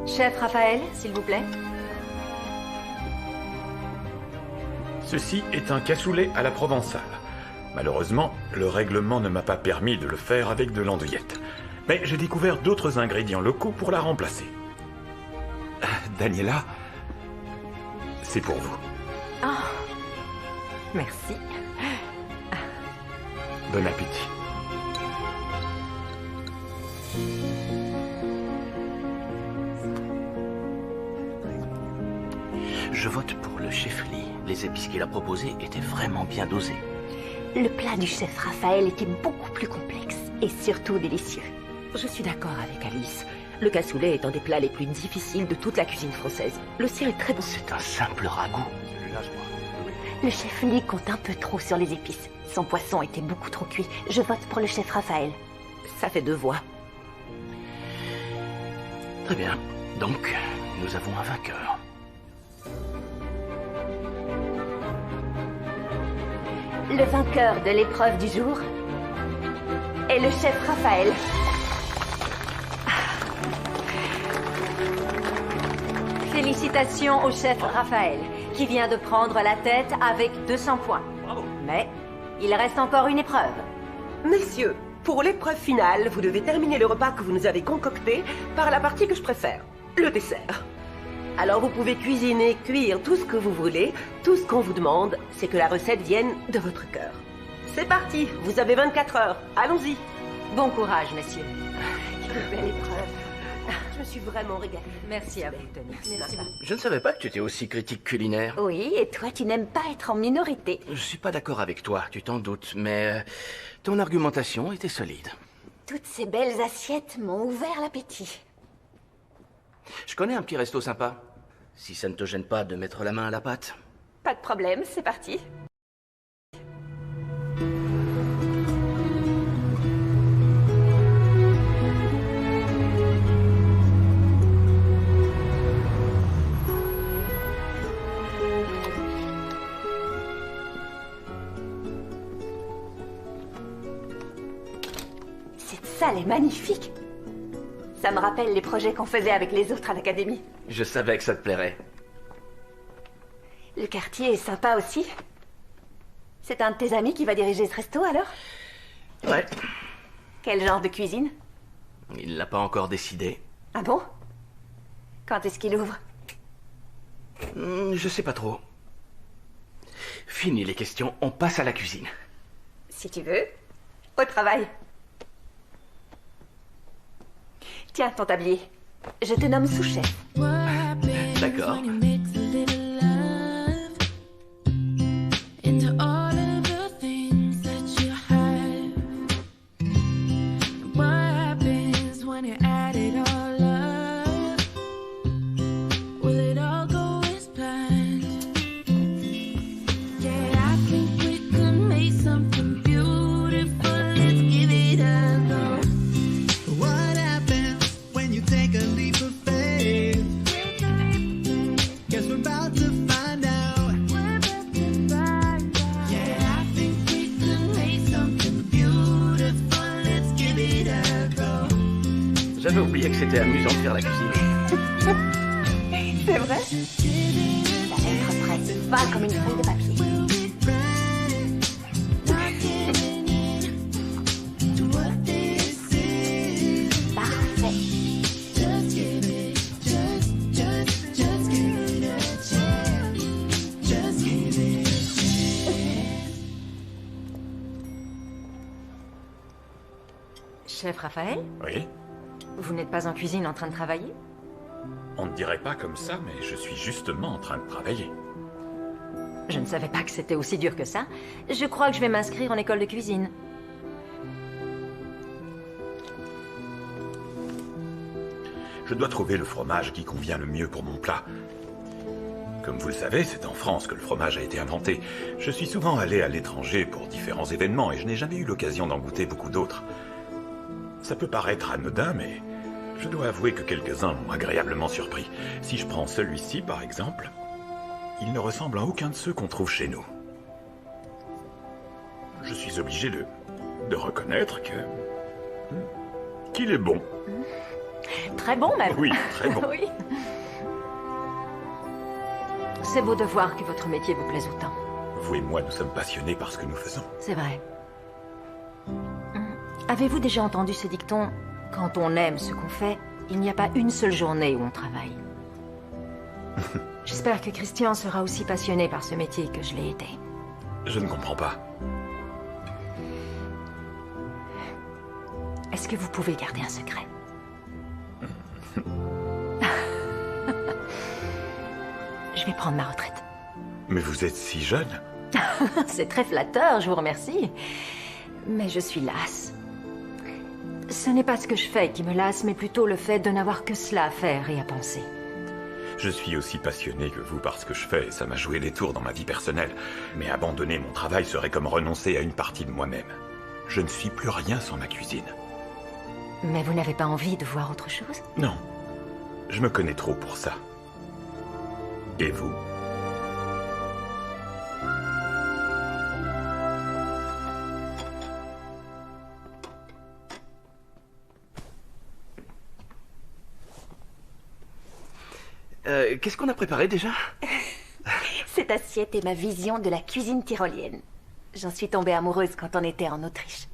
chef Raphaël, s'il vous plaît. Ceci est un cassoulet à la provençale. Malheureusement, le règlement ne m'a pas permis de le faire avec de l'andouillette. Mais j'ai découvert d'autres ingrédients locaux pour la remplacer. Daniela, c'est pour vous. Oh, merci. Bon appétit. Je vote pour le chef Lee. Les épices qu'il a proposées étaient vraiment bien dosées. Le plat du chef Raphaël était beaucoup plus complexe et surtout délicieux. Je suis d'accord avec Alice. Le cassoulet est un des plats les plus difficiles de toute la cuisine française. Le sien est très bon. C'est un simple ragoût. Le chef Lee compte un peu trop sur les épices. Son poisson était beaucoup trop cuit. Je vote pour le chef Raphaël. Ça fait 2 voix. Très bien. Donc, nous avons un vainqueur. Le vainqueur de l'épreuve du jour est le chef Raphaël. Félicitations au chef Raphaël, qui vient de prendre la tête avec 200 points. Bravo. Mais il reste encore une épreuve. Messieurs, pour l'épreuve finale, vous devez terminer le repas que vous nous avez concocté par la partie que je préfère, le dessert. Alors vous pouvez cuisiner, cuire tout ce que vous voulez. Tout ce qu'on vous demande, c'est que la recette vienne de votre cœur. C'est parti, vous avez 24 heures. Allons-y. Bon courage, messieurs. Quelle belle épreuve. Je me suis vraiment régalée. Merci à vous, Tony. Merci. Je ne savais pas que tu étais aussi critique culinaire. Oui, et toi, tu n'aimes pas être en minorité. Je suis pas d'accord avec toi, tu t'en doutes, mais ton argumentation était solide. Toutes ces belles assiettes m'ont ouvert l'appétit. Je connais un petit resto sympa. Si ça ne te gêne pas de mettre la main à la pâte. Pas de problème, c'est parti. Cette salle est magnifique. Ça me rappelle les projets qu'on faisait avec les autres à l'académie. Je savais que ça te plairait. Le quartier est sympa aussi. C'est un de tes amis qui va diriger ce resto alors? Ouais. Quel genre de cuisine? Il l'a pas encore décidé. Ah bon? Quand est-ce qu'il ouvre? Je sais pas trop. Fini les questions, on passe à la cuisine. Si tu veux. Au travail. Tiens, ton tablier. Je te nomme sous-chef. D'accord. Into all of the things that you have. What happens when you add it all up? Will it all go as planned? Yeah, I think we could make something beautiful. Let's give it a go. What happens when you take a leap of faith? Guess we're about to find out. J'avais oublié que c'était amusant de faire la cuisine. C'est vrai? Ça va être prêt. Va comme une feuille de papier. Parfait. Chef Raphaël, Oui? vous n'êtes pas en cuisine en train de travailler? On ne dirait pas comme ça, mais je suis justement en train de travailler. Je ne savais pas que c'était aussi dur que ça. Je crois que je vais m'inscrire en école de cuisine. Je dois trouver le fromage qui convient le mieux pour mon plat. Comme vous le savez, c'est en France que le fromage a été inventé. Je suis souvent allé à l'étranger pour différents événements et je n'ai jamais eu l'occasion d'en goûter beaucoup d'autres. Ça peut paraître anodin, mais je dois avouer que quelques-uns m'ont agréablement surpris. Si je prends celui-ci, par exemple, il ne ressemble à aucun de ceux qu'on trouve chez nous. Je suis obligé de reconnaître qu'il est bon. Très bon, même. Oui, très bon. Oui. C'est beau de voir que votre métier vous plaise autant. Vous et moi, nous sommes passionnés par ce que nous faisons. C'est vrai. Avez-vous déjà entendu ce dicton? Quand on aime ce qu'on fait, il n'y a pas une seule journée où on travaille. J'espère que Christian sera aussi passionné par ce métier que je l'ai été. Je ne comprends pas. Est-ce que vous pouvez garder un secret? Je vais prendre ma retraite. Mais vous êtes si jeune. C'est très flatteur, je vous remercie. Mais je suis lasse. Ce n'est pas ce que je fais qui me lasse, mais plutôt le fait de n'avoir que cela à faire et à penser. Je suis aussi passionné que vous par ce que je fais, et ça m'a joué des tours dans ma vie personnelle. Mais abandonner mon travail serait comme renoncer à une partie de moi-même. Je ne suis plus rien sans ma cuisine. Mais vous n'avez pas envie de voir autre chose? Non. Je me connais trop pour ça. Et vous? Qu'est-ce qu'on a préparé déjà? Cette assiette est ma vision de la cuisine tyrolienne. J'en suis tombée amoureuse quand on était en Autriche.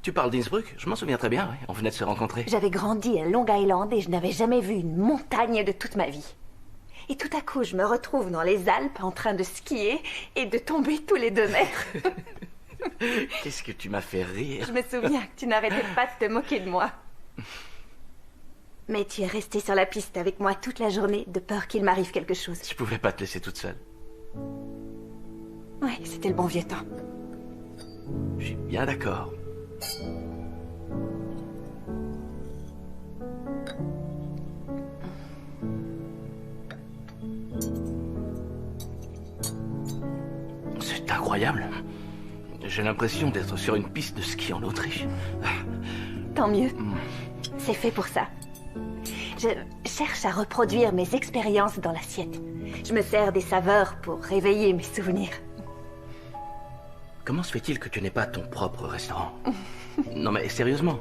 Tu parles d'Innsbruck? Je m'en souviens très bien, ouais. On venait de se rencontrer. J'avais grandi à Long Island et je n'avais jamais vu une montagne de toute ma vie. Et tout à coup, je me retrouve dans les Alpes en train de skier et de tomber tous les 2 mètres. Qu'est-ce que tu m'as fait rire? Je me souviens que tu n'arrêtais pas de te moquer de moi. Mais tu es restée sur la piste avec moi toute la journée de peur qu'il m'arrive quelque chose. Je pouvais pas te laisser toute seule. Ouais, c'était le bon vieux temps. Je suis bien d'accord. C'est incroyable. J'ai l'impression d'être sur une piste de ski en Autriche. Tant mieux. C'est fait pour ça. Je cherche à reproduire mes expériences dans l'assiette. Je me sers des saveurs pour réveiller mes souvenirs. Comment se fait-il que tu n'aies pas ton propre restaurant? Non mais sérieusement.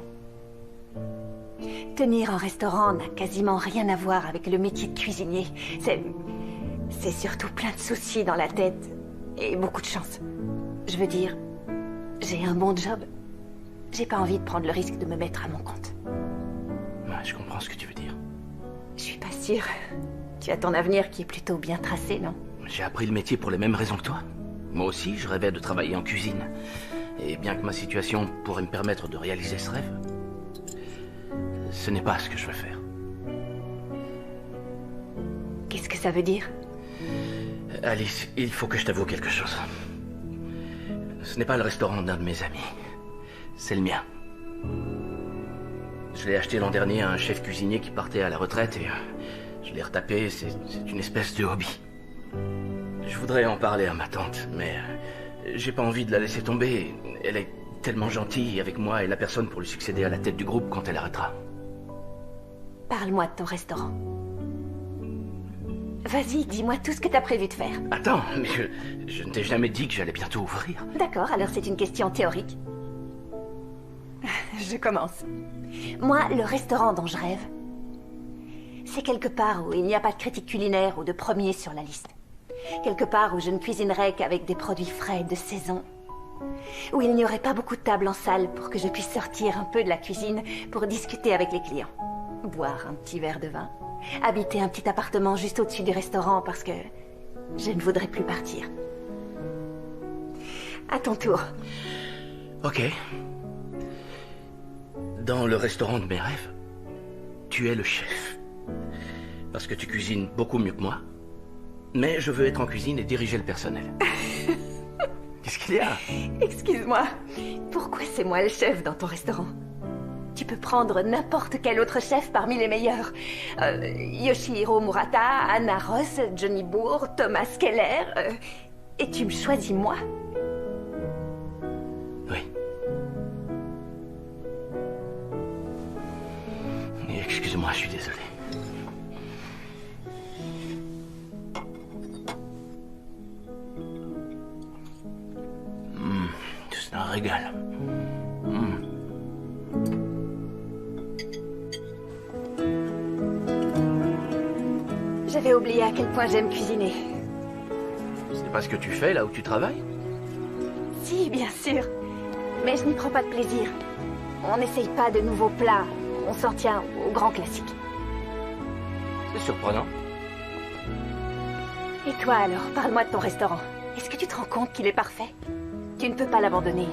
Tenir un restaurant n'a quasiment rien à voir avec le métier de cuisinier. C'est surtout plein de soucis dans la tête. Et beaucoup de chance. Je veux dire, j'ai un bon job. J'ai pas envie de prendre le risque de me mettre à mon compte. Ouais, je comprends ce que tu veux dire. Je suis pas sûre. Tu as ton avenir qui est plutôt bien tracé, non? J'ai appris le métier pour les mêmes raisons que toi. Moi aussi, je rêvais de travailler en cuisine. Et bien que ma situation pourrait me permettre de réaliser ce rêve, ce n'est pas ce que je veux faire. Qu'est-ce que ça veut dire? Alice, il faut que je t'avoue quelque chose. Ce n'est pas le restaurant d'un de mes amis. C'est le mien. Je l'ai acheté l'an dernier à un chef cuisinier qui partait à la retraite et je l'ai retapé. C'est une espèce de hobby. Je voudrais en parler à ma tante, mais j'ai pas envie de la laisser tomber. Elle est tellement gentille avec moi et la personne pour lui succéder à la tête du groupe quand elle arrêtera. Parle-moi de ton restaurant. Vas-y, dis-moi tout ce que t'as prévu de faire. Attends, mais je ne t'ai jamais dit que j'allais bientôt ouvrir. D'accord, alors c'est une question théorique. Je commence. Moi, le restaurant dont je rêve, c'est quelque part où il n'y a pas de critique culinaire ou de premier sur la liste. Quelque part où je ne cuisinerai qu'avec des produits frais de saison. Où il n'y aurait pas beaucoup de tables en salle pour que je puisse sortir un peu de la cuisine pour discuter avec les clients. Boire un petit verre de vin. Habiter un petit appartement juste au-dessus du restaurant parce que je ne voudrais plus partir. À ton tour. Ok. Dans le restaurant de mes rêves, tu es le chef. Parce que tu cuisines beaucoup mieux que moi. Mais je veux être en cuisine et diriger le personnel. Qu'est-ce qu'il y a? Excuse-moi, pourquoi c'est moi le chef dans ton restaurant? Tu peux prendre n'importe quel autre chef parmi les meilleurs. Yoshihiro Murata, Anna Ross, Johnny Bourg, Thomas Keller. Et tu me choisis moi? Oui. Excuse-moi, je suis désolé. C'est un régal. J'avais oublié à quel point j'aime cuisiner. C'est pas ce que tu fais là où tu travailles? Si, bien sûr. Mais je n'y prends pas de plaisir. On n'essaye pas de nouveaux plats. On s'en tient aux grands classiques. C'est surprenant. Et toi alors, parle-moi de ton restaurant. Est-ce que tu te rends compte qu'il est parfait? Tu ne peux pas l'abandonner.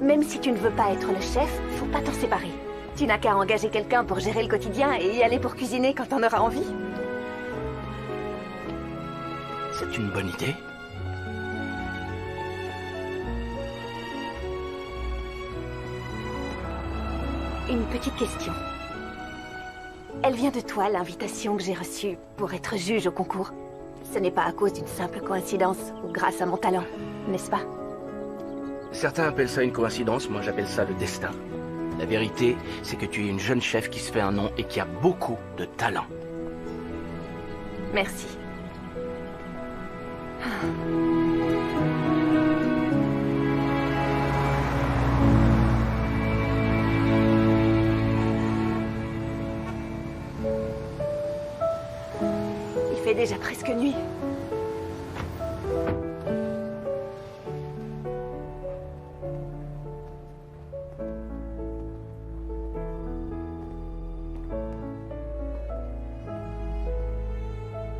Même si tu ne veux pas être le chef, faut pas t'en séparer. Tu n'as qu'à engager quelqu'un pour gérer le quotidien et y aller pour cuisiner quand t'en auras envie. C'est une bonne idée. Une petite question. Elle vient de toi, l'invitation que j'ai reçue pour être juge au concours. Ce n'est pas à cause d'une simple coïncidence ou grâce à mon talent, n'est-ce pas? Certains appellent ça une coïncidence, moi j'appelle ça le destin. La vérité, c'est que tu es une jeune chef qui se fait un nom et qui a beaucoup de talent. Merci. Il fait déjà presque nuit.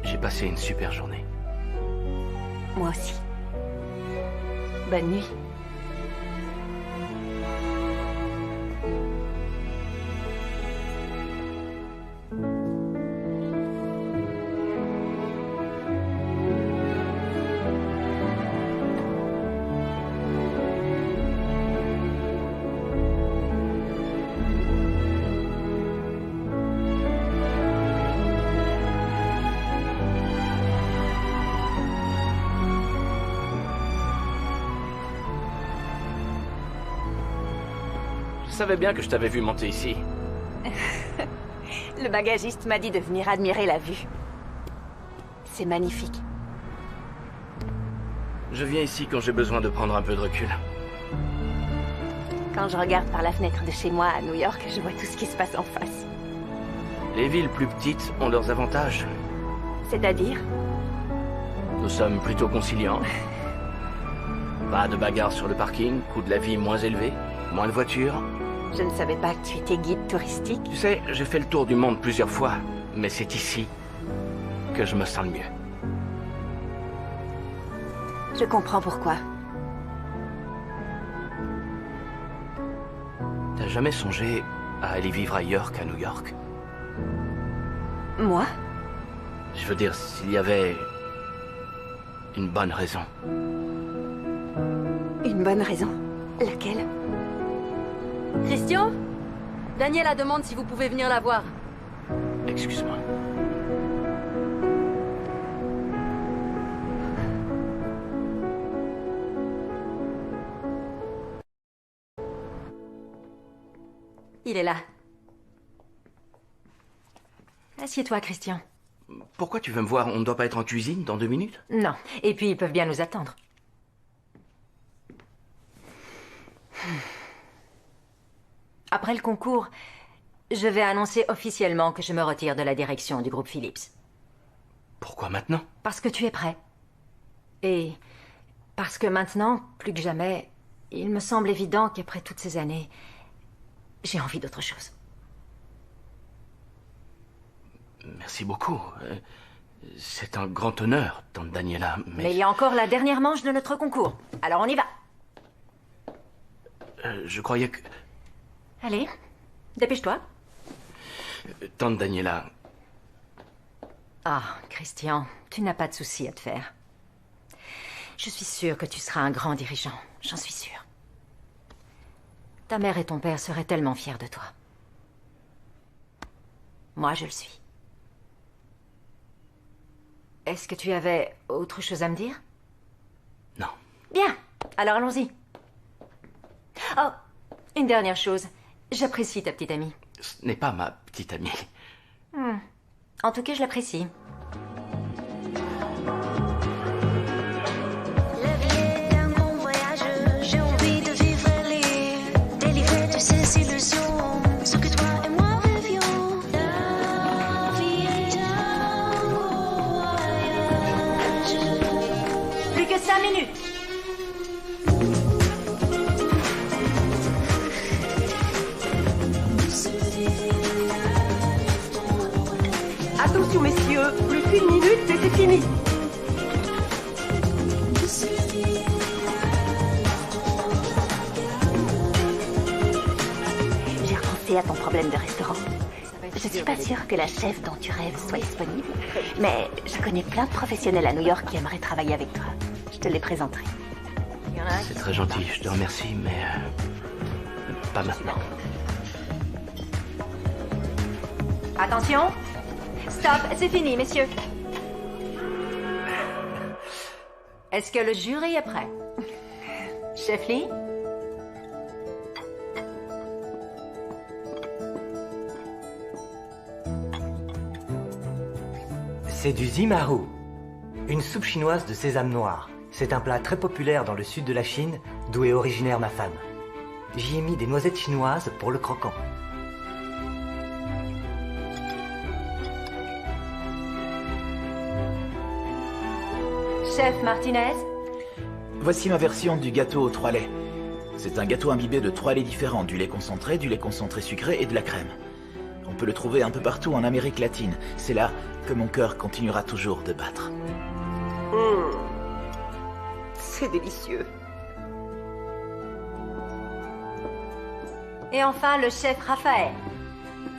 J'ai passé une super journée. Moi aussi. Bonne nuit. savais bien que je t'avais vu monter ici. Le bagagiste m'a dit de venir admirer la vue. C'est magnifique. Je viens ici quand j'ai besoin de prendre un peu de recul. Quand je regarde par la fenêtre de chez moi à New York, je vois tout ce qui se passe en face. Les villes plus petites ont leurs avantages. C'est-à-dire? Nous sommes plutôt conciliants. Pas de bagarres sur le parking, coût de la vie moins élevé, moins de voitures. Je ne savais pas que tu étais guide touristique. Tu sais, j'ai fait le tour du monde plusieurs fois, mais c'est ici que je me sens le mieux. Je comprends pourquoi. T'as jamais songé à aller vivre ailleurs qu'à New York? Moi? Je veux dire, s'il y avait une bonne raison. Une bonne raison? Laquelle? Christian? Daniela demande si vous pouvez venir la voir. Excuse-moi. Il est là. Assieds-toi, Christian. Pourquoi tu veux me voir? On ne doit pas être en cuisine dans 2 minutes? Non. Et puis, ils peuvent bien nous attendre. Après le concours, je vais annoncer officiellement que je me retire de la direction du groupe Philips. Pourquoi maintenant? Parce que tu es prêt. Et parce que maintenant, plus que jamais, il me semble évident qu'après toutes ces années, j'ai envie d'autre chose. Merci beaucoup. C'est un grand honneur, tante Daniela, Mais il y a encore la dernière manche de notre concours. Alors on y va. Je croyais que... Allez, dépêche-toi. Tante Daniela... Ah, Christian, tu n'as pas de souci à te faire. Je suis sûre que tu seras un grand dirigeant, j'en suis sûre. Ta mère et ton père seraient tellement fiers de toi. Moi, je le suis. Est-ce que tu avais autre chose à me dire? Non. Bien, alors allons-y. Oh, une dernière chose. J'apprécie ta petite amie. Ce n'est pas ma petite amie. En tout cas, je l'apprécie. J'ai envie de vivre libre, délivré de ces illusions, ce que toi et moi vivions. La vie est un voyage. Plus que 5 minutes. Attention messieurs, plus qu'une minute et c'est fini. J'ai repensé à ton problème de restaurant. Je suis pas sûre que la chef dont tu rêves soit disponible, mais je connais plein de professionnels à New York qui aimeraient travailler avec toi. Je te les présenterai. C'est très gentil, je te remercie, mais... pas maintenant. Attention. Stop, c'est fini, messieurs. Est-ce que le jury est prêt? Chef Lee? C'est du zimaru, une soupe chinoise de sésame noir. C'est un plat très populaire dans le sud de la Chine, d'où est originaire ma femme. J'y ai mis des noisettes chinoises pour le croquant. Chef Martinez? Voici ma version du gâteau aux 3 laits. C'est un gâteau imbibé de 3 laits différents, du lait concentré sucré et de la crème. On peut le trouver un peu partout en Amérique latine. C'est là que mon cœur continuera toujours de battre. C'est délicieux. Et enfin, le chef Raphaël.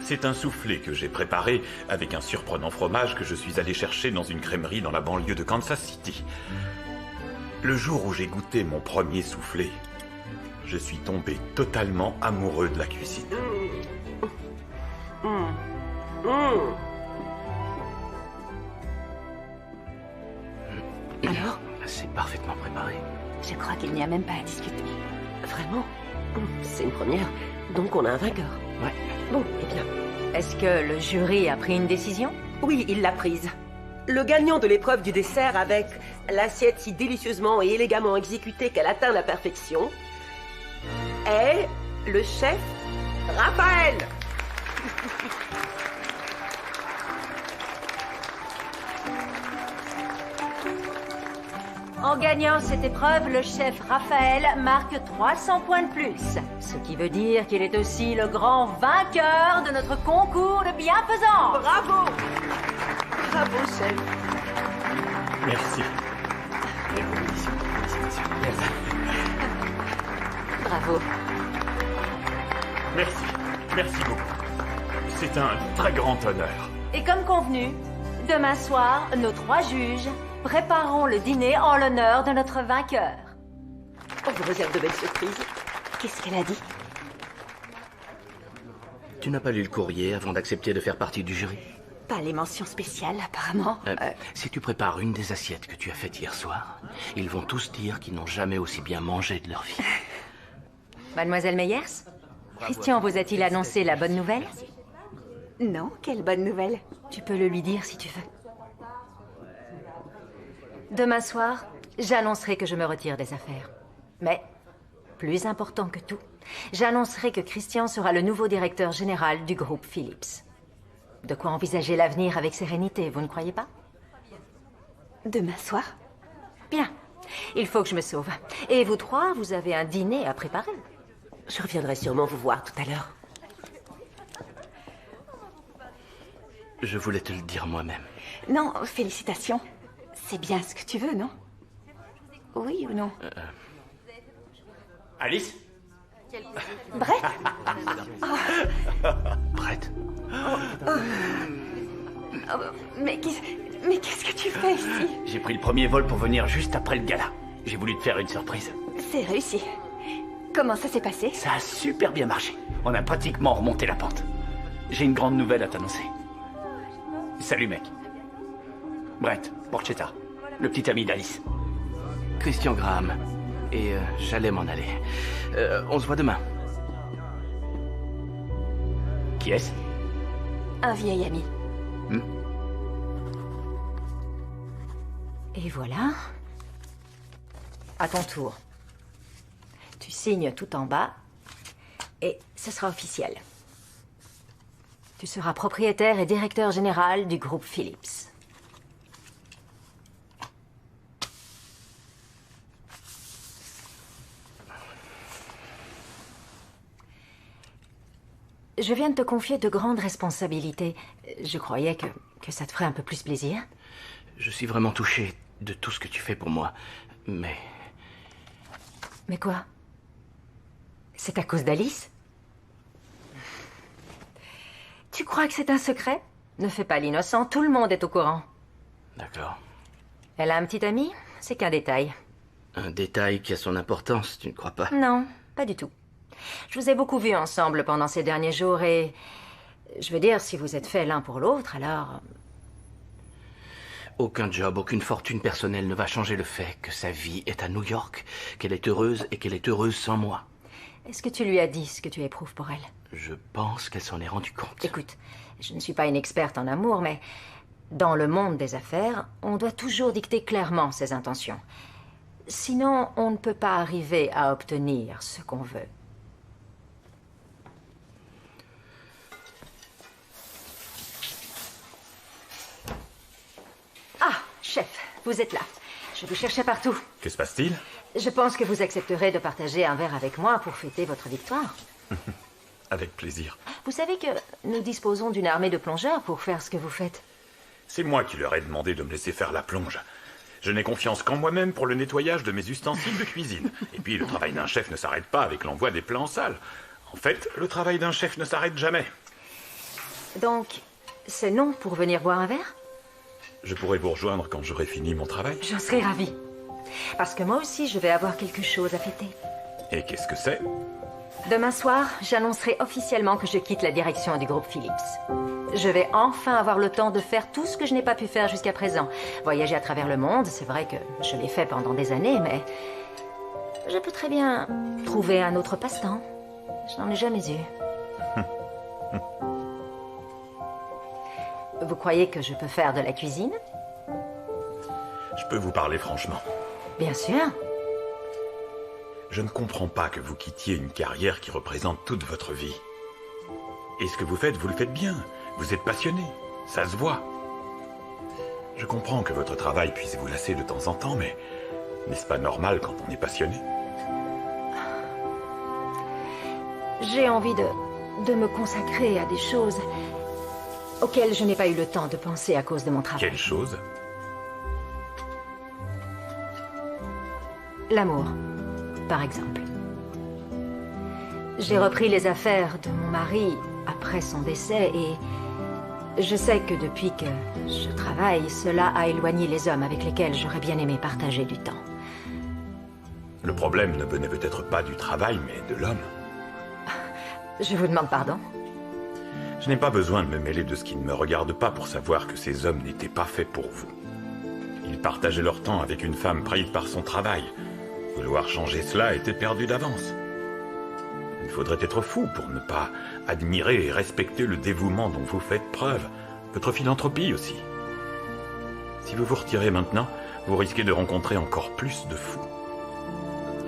C'est un soufflé que j'ai préparé avec un surprenant fromage que je suis allé chercher dans une crèmerie dans la banlieue de Kansas City. Le jour où j'ai goûté mon premier soufflé, je suis tombé totalement amoureux de la cuisine. Alors? C'est parfaitement préparé. Je crois qu'il n'y a même pas à discuter. Vraiment? C'est une première. Donc on a un vainqueur. Ouais. Bon, eh bien. Est-ce que le jury a pris une décision? Oui, il l'a prise. Le gagnant de l'épreuve du dessert avec l'assiette si délicieusement et élégamment exécutée qu'elle atteint la perfection est le chef Raphaël. En gagnant cette épreuve, le chef Raphaël marque 300 points de plus. Ce qui veut dire qu'il est aussi le grand vainqueur de notre concours de bienfaisance. Bravo! Bravo, chef. Merci. Bravo. Merci. Merci beaucoup. C'est un très grand honneur. Et comme convenu, demain soir, nos 3 juges prépareront le dîner en l'honneur de notre vainqueur. On vous réserve de belles surprises. Qu'est-ce qu'elle a dit? Tu n'as pas lu le courrier avant d'accepter de faire partie du jury? Pas les mentions spéciales, apparemment. Si tu prépares une des assiettes que tu as faites hier soir, ils vont tous dire qu'ils n'ont jamais aussi bien mangé de leur vie. Mademoiselle Meyers, Christian vous a-t-il annoncé la bonne nouvelle? Non, quelle bonne nouvelle. Tu peux le lui dire si tu veux. Demain soir, j'annoncerai que je me retire des affaires. Mais, plus important que tout, j'annoncerai que Christian sera le nouveau directeur général du groupe Philips. De quoi envisager l'avenir avec sérénité, vous ne croyez pas? Demain soir? Bien. Il faut que je me sauve. Et vous 3, vous avez un dîner à préparer. Je reviendrai sûrement vous voir tout à l'heure. Je voulais te le dire moi-même. Non, félicitations. C'est bien ce que tu veux, non? Oui ou non? Alice? Brett? Brett? Mais qu'est-ce que tu fais ici? J'ai pris le premier vol pour venir juste après le gala. J'ai voulu te faire une surprise. C'est réussi. Comment ça s'est passé? Ça a super bien marché. On a pratiquement remonté la pente. J'ai une grande nouvelle à t'annoncer. Salut, mec. Brett, Porchetta, le petit ami d'Alice. Christian Graham. Et j'allais m'en aller. On se voit demain. Qui est-ce? Un vieil ami. Et voilà. À ton tour. Tu signes tout en bas. Et ce sera officiel. Tu seras propriétaire et directeur général du groupe Philips. Je viens de te confier de grandes responsabilités. Je croyais que ça te ferait un peu plus plaisir. Je suis vraiment touché de tout ce que tu fais pour moi. Mais... Mais quoi? C'est à cause d'Alice? Tu crois que c'est un secret? Ne fais pas l'innocent, tout le monde est au courant. D'accord. Elle a un petit ami? C'est qu'un détail. Un détail qui a son importance, tu ne crois pas? Non, pas du tout. Je vous ai beaucoup vus ensemble pendant ces derniers jours et... Je veux dire, si vous êtes faits l'un pour l'autre, alors... Aucun job, aucune fortune personnelle ne va changer le fait que sa vie est à New York, qu'elle est heureuse et qu'elle est heureuse sans moi. Est-ce que tu lui as dit ce que tu éprouves pour elle? Je pense qu'elle s'en est rendue compte. Écoute, je ne suis pas une experte en amour, mais dans le monde des affaires, on doit toujours dicter clairement ses intentions. Sinon, on ne peut pas arriver à obtenir ce qu'on veut. Ah, chef, vous êtes là. Je vous cherchais partout. Que se passe-t-il? Je pense que vous accepterez de partager un verre avec moi pour fêter votre victoire. Avec plaisir. Vous savez que nous disposons d'une armée de plongeurs pour faire ce que vous faites. C'est moi qui leur ai demandé de me laisser faire la plonge. Je n'ai confiance qu'en moi-même pour le nettoyage de mes ustensiles de cuisine. Et puis, le travail d'un chef ne s'arrête pas avec l'envoi des plats en salle. En fait, le travail d'un chef ne s'arrête jamais. Donc, c'est non pour venir boire un verre? Je pourrai vous rejoindre quand j'aurai fini mon travail. J'en serai ravie. Parce que moi aussi, je vais avoir quelque chose à fêter. Et qu'est-ce que c'est? Demain soir, j'annoncerai officiellement que je quitte la direction du groupe Philips. Je vais enfin avoir le temps de faire tout ce que je n'ai pas pu faire jusqu'à présent. Voyager à travers le monde, c'est vrai que je l'ai fait pendant des années, mais Je peux très bien trouver un autre passe-temps. Je n'en ai jamais eu. Vous croyez que je peux faire de la cuisine? Je peux vous parler franchement. Bien sûr. Je ne comprends pas que vous quittiez une carrière qui représente toute votre vie. Et ce que vous le faites bien. Vous êtes passionné. Ça se voit. Je comprends que votre travail puisse vous lasser de temps en temps, mais n'est-ce pas normal quand on est passionné? J'ai envie de me consacrer à des choses auxquelles je n'ai pas eu le temps de penser à cause de mon travail. Quelle chose? L'amour, par exemple. J'ai repris les affaires de mon mari après son décès et je sais que depuis que je travaille, cela a éloigné les hommes avec lesquels j'aurais bien aimé partager du temps. Le problème ne venait peut-être pas du travail, mais de l'homme. Je vous demande pardon? Je n'ai pas besoin de me mêler de ce qui ne me regarde pas pour savoir que ces hommes n'étaient pas faits pour vous. Ils partageaient leur temps avec une femme prise par son travail. Vouloir changer cela était perdu d'avance. Il faudrait être fou pour ne pas admirer et respecter le dévouement dont vous faites preuve, votre philanthropie aussi. Si vous vous retirez maintenant, vous risquez de rencontrer encore plus de fous.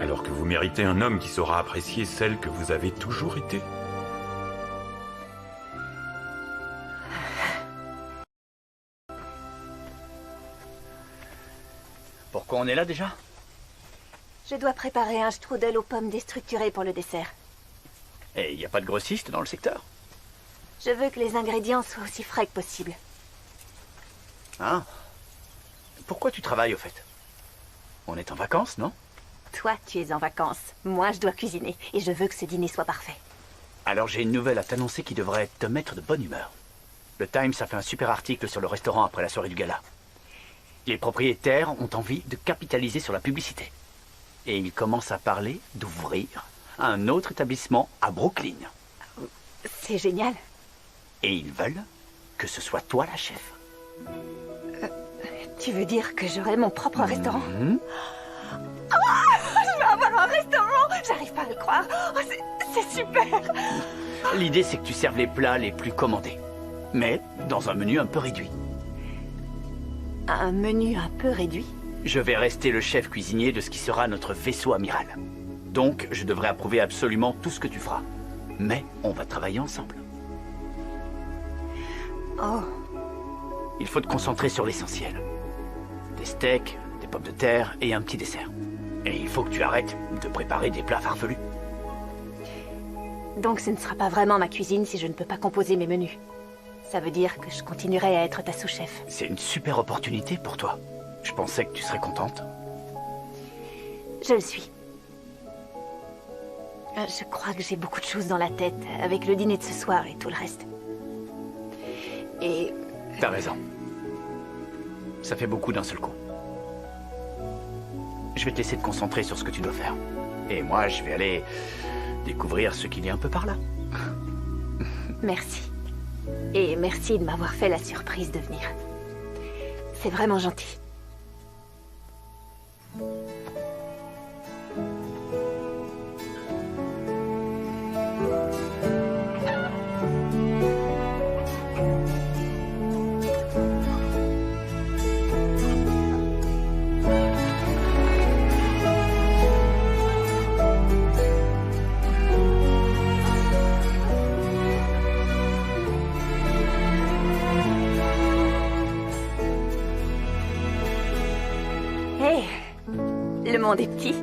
Alors que vous méritez un homme qui saura apprécier celle que vous avez toujours été. Pourquoi on est là déjà? Je dois préparer un strudel aux pommes déstructurées pour le dessert. Et il n'y a pas de grossiste dans le secteur? Je veux que les ingrédients soient aussi frais que possible. Ah. Pourquoi tu travailles au fait? On est en vacances, non? Toi, tu es en vacances. Moi, je dois cuisiner. Et je veux que ce dîner soit parfait. Alors j'ai une nouvelle à t'annoncer qui devrait te mettre de bonne humeur. Le Times a fait un super article sur le restaurant après la soirée du gala. Les propriétaires ont envie de capitaliser sur la publicité. Et ils commencent à parler d'ouvrir un autre établissement à Brooklyn. C'est génial. Et ils veulent que ce soit toi la chef. Tu veux dire que j'aurai mon propre restaurant? Oh, je vais avoir un restaurant! J'arrive pas à le croire. Oh, c'est super! L'idée, c'est que tu serves les plats les plus commandés. Mais dans un menu un peu réduit. Un menu un peu réduit? Je vais rester le chef cuisinier de ce qui sera notre vaisseau amiral. Donc, je devrais approuver absolument tout ce que tu feras. Mais on va travailler ensemble. Oh. Il faut te concentrer sur l'essentiel. Des steaks, des pommes de terre et un petit dessert. Et il faut que tu arrêtes de préparer des plats farfelus. Donc ce ne sera pas vraiment ma cuisine si je ne peux pas composer mes menus. Ça veut dire que je continuerai à être ta sous-chef. C'est une super opportunité pour toi. Je pensais que tu serais contente. Je le suis. Je crois que j'ai beaucoup de choses dans la tête, avec le dîner de ce soir et tout le reste. Et... T'as raison. Ça fait beaucoup d'un seul coup. Je vais te laisser te concentrer sur ce que tu dois faire. Et moi, je vais aller découvrir ce qu'il y a un peu par là. Merci. Et merci de m'avoir fait la surprise de venir. C'est vraiment gentil. Le monde est petit.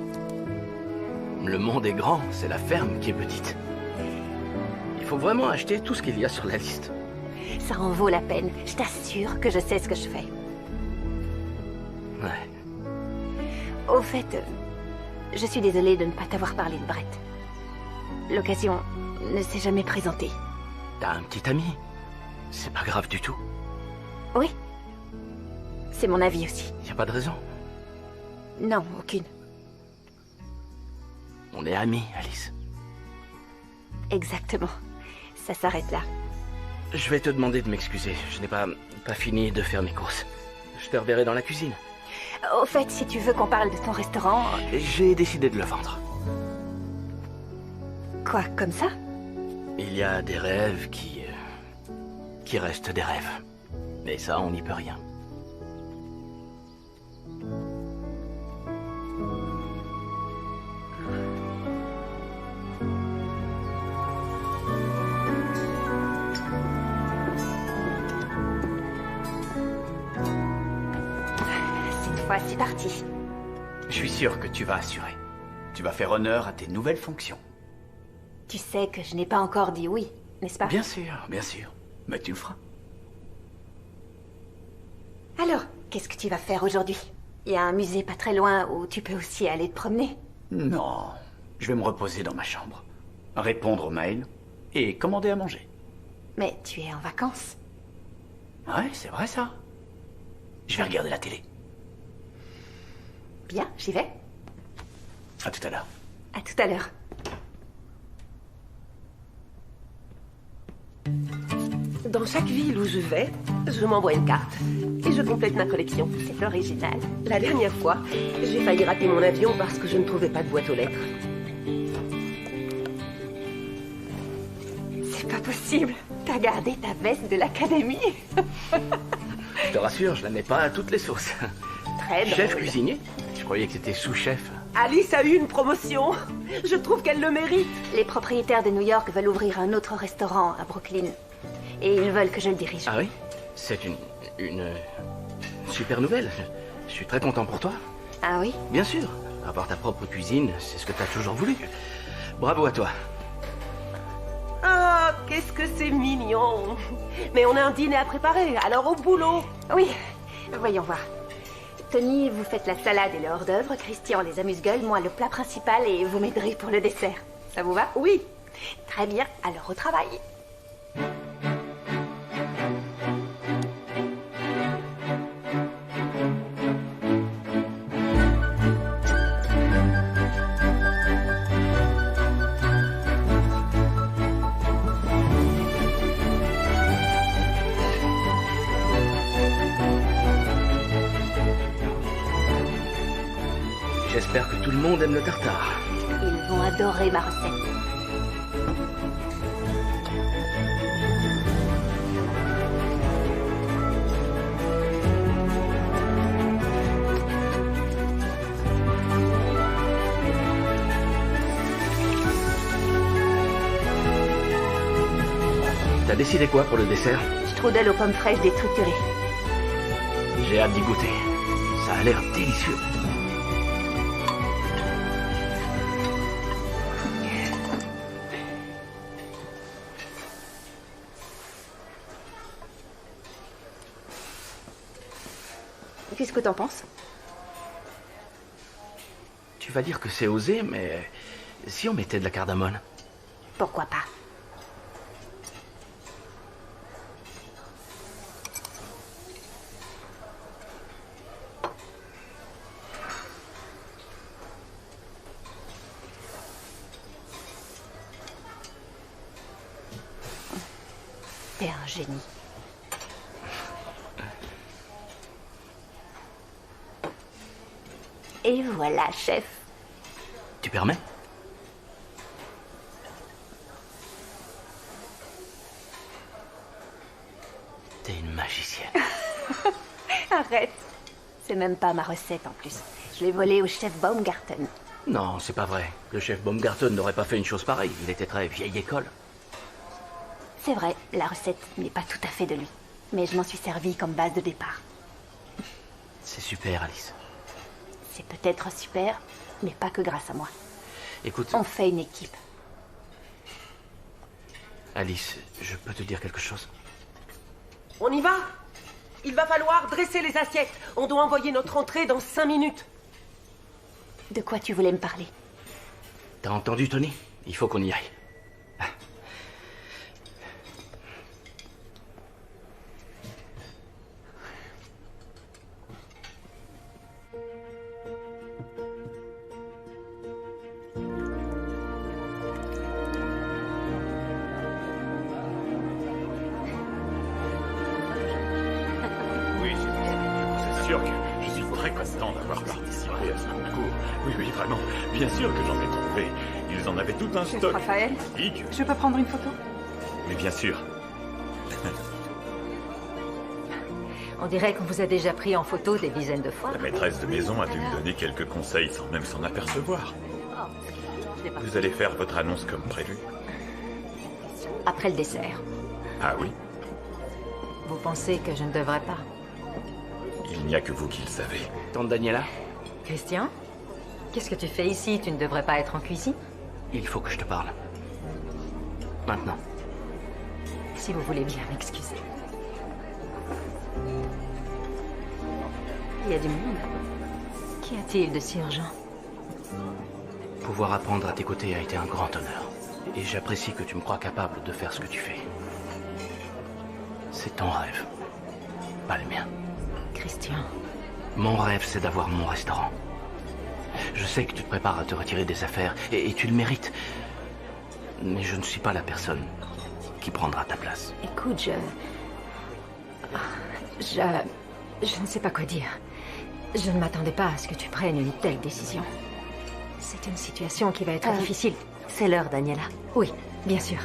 Le monde est grand, c'est la ferme qui est petite. Il faut vraiment acheter tout ce qu'il y a sur la liste. Ça en vaut la peine. Je t'assure que je sais ce que je fais. Ouais. Au fait, je suis désolée de ne pas t'avoir parlé de Brett. L'occasion ne s'est jamais présentée. T'as un petit ami. C'est pas grave du tout. Oui. C'est mon avis aussi. Y a pas de raison. Non, aucune. On est amis, Alice. Exactement. Ça s'arrête là. Je vais te demander de m'excuser. Je n'ai pas fini de faire mes courses. Je te reverrai dans la cuisine. Au fait, si tu veux qu'on parle de ton restaurant... J'ai décidé de le vendre. Quoi, comme ça? Il y a des rêves qui restent des rêves. Mais ça, on n'y peut rien. Cette fois, c'est parti. Je suis sûr que tu vas assurer. Tu vas faire honneur à tes nouvelles fonctions. Tu sais que je n'ai pas encore dit oui, n'est-ce pas? Bien sûr, mais tu le feras. Alors, qu'est-ce que tu vas faire aujourd'hui? Il y a un musée pas très loin où tu peux aussi aller te promener. Non, je vais me reposer dans ma chambre, répondre aux mails et commander à manger. Mais tu es en vacances. Ouais, c'est vrai ça. Je vais regarder la télé. Bien, j'y vais. À tout à l'heure. À tout à l'heure. Dans chaque ville où je vais, je m'envoie une carte et je complète ma collection. C'est original. La dernière fois, j'ai failli rater mon avion parce que je ne trouvais pas de boîte aux lettres. C'est pas possible. T'as gardé ta veste de l'académie. Je te rassure, je la mets pas à toutes les sauces. Très drôle. Chef cuisinier? Je croyais que c'était sous-chef. Alice a eu une promotion. Je trouve qu'elle le mérite. Les propriétaires de New York veulent ouvrir un autre restaurant à Brooklyn. Et ils veulent que je le dirige. Ah oui? C'est une super nouvelle. Je suis très content pour toi. Ah oui? Bien sûr. Avoir ta propre cuisine, c'est ce que tu as toujours voulu. Bravo à toi. Ah, qu'est-ce que c'est mignon. Mais on a un dîner à préparer, alors au boulot. Oui, voyons voir. Tony, vous faites la salade et le hors-d'œuvre, Christian les amuse-gueules, moi le plat principal et vous m'aiderez pour le dessert. Ça vous va? Oui. Très bien, alors au travail. J'espère que tout le monde aime le tartare. Ils vont adorer ma recette. T'as décidé quoi pour le dessert? Strudel aux pommes fraîches déstructurées. J'ai hâte d'y goûter. Ça a l'air délicieux. Qu'est-ce que t'en penses? Tu vas dire que c'est osé, mais si on mettait de la cardamone? Pourquoi pas? T'es un génie. Et voilà, chef. Tu permets? T'es une magicienne. Arrête. C'est même pas ma recette en plus. Je l'ai volée au chef Baumgarten. Non, c'est pas vrai. Le chef Baumgarten n'aurait pas fait une chose pareille. Il était très vieille école. C'est vrai, la recette n'est pas tout à fait de lui. Mais je m'en suis servi comme base de départ. C'est super, Alice. C'est peut-être super, mais pas que grâce à moi. Écoute... On fait une équipe. Alice, je peux te dire quelque chose? On y va? Il va falloir dresser les assiettes. On doit envoyer notre entrée dans 5 minutes. De quoi tu voulais me parler? T'as entendu, Tony? Il faut qu'on y aille. Oui, c'est sûr que je suis très content. content d'avoir participé à ce concours. Oui, oui, vraiment. Bien sûr que j'en ai trouvé. Ils en avaient tout un Chef stock. Raphaël, Hic. je peux prendre une photo? Mais bien sûr. On dirait qu'on vous a déjà pris en photo des dizaines de fois. La maîtresse de maison a dû me donner quelques conseils sans même s'en apercevoir. Vous allez faire votre annonce comme prévu? Après le dessert. Ah oui? Vous pensez que je ne devrais pas? Il n'y a que vous qui le savez. Tante Daniela? Christian? Qu'est-ce que tu fais ici? Tu ne devrais pas être en cuisine? Il faut que je te parle. Maintenant. Si vous voulez bien m'excuser. Il y a du monde. Qu'y a-t-il de si urgent? Pouvoir apprendre à tes côtés a été un grand honneur. Et j'apprécie que tu me crois capable de faire ce que tu fais. C'est ton rêve, pas le mien. Christian. Mon rêve, c'est d'avoir mon restaurant. Je sais que tu te prépares à te retirer des affaires, et tu le mérites. Mais je ne suis pas la personne qui prendra ta place. Écoute, je ne sais pas quoi dire. Je ne m'attendais pas à ce que tu prennes une telle décision. C'est une situation qui va être difficile. C'est l'heure, Daniela. Oui, bien sûr.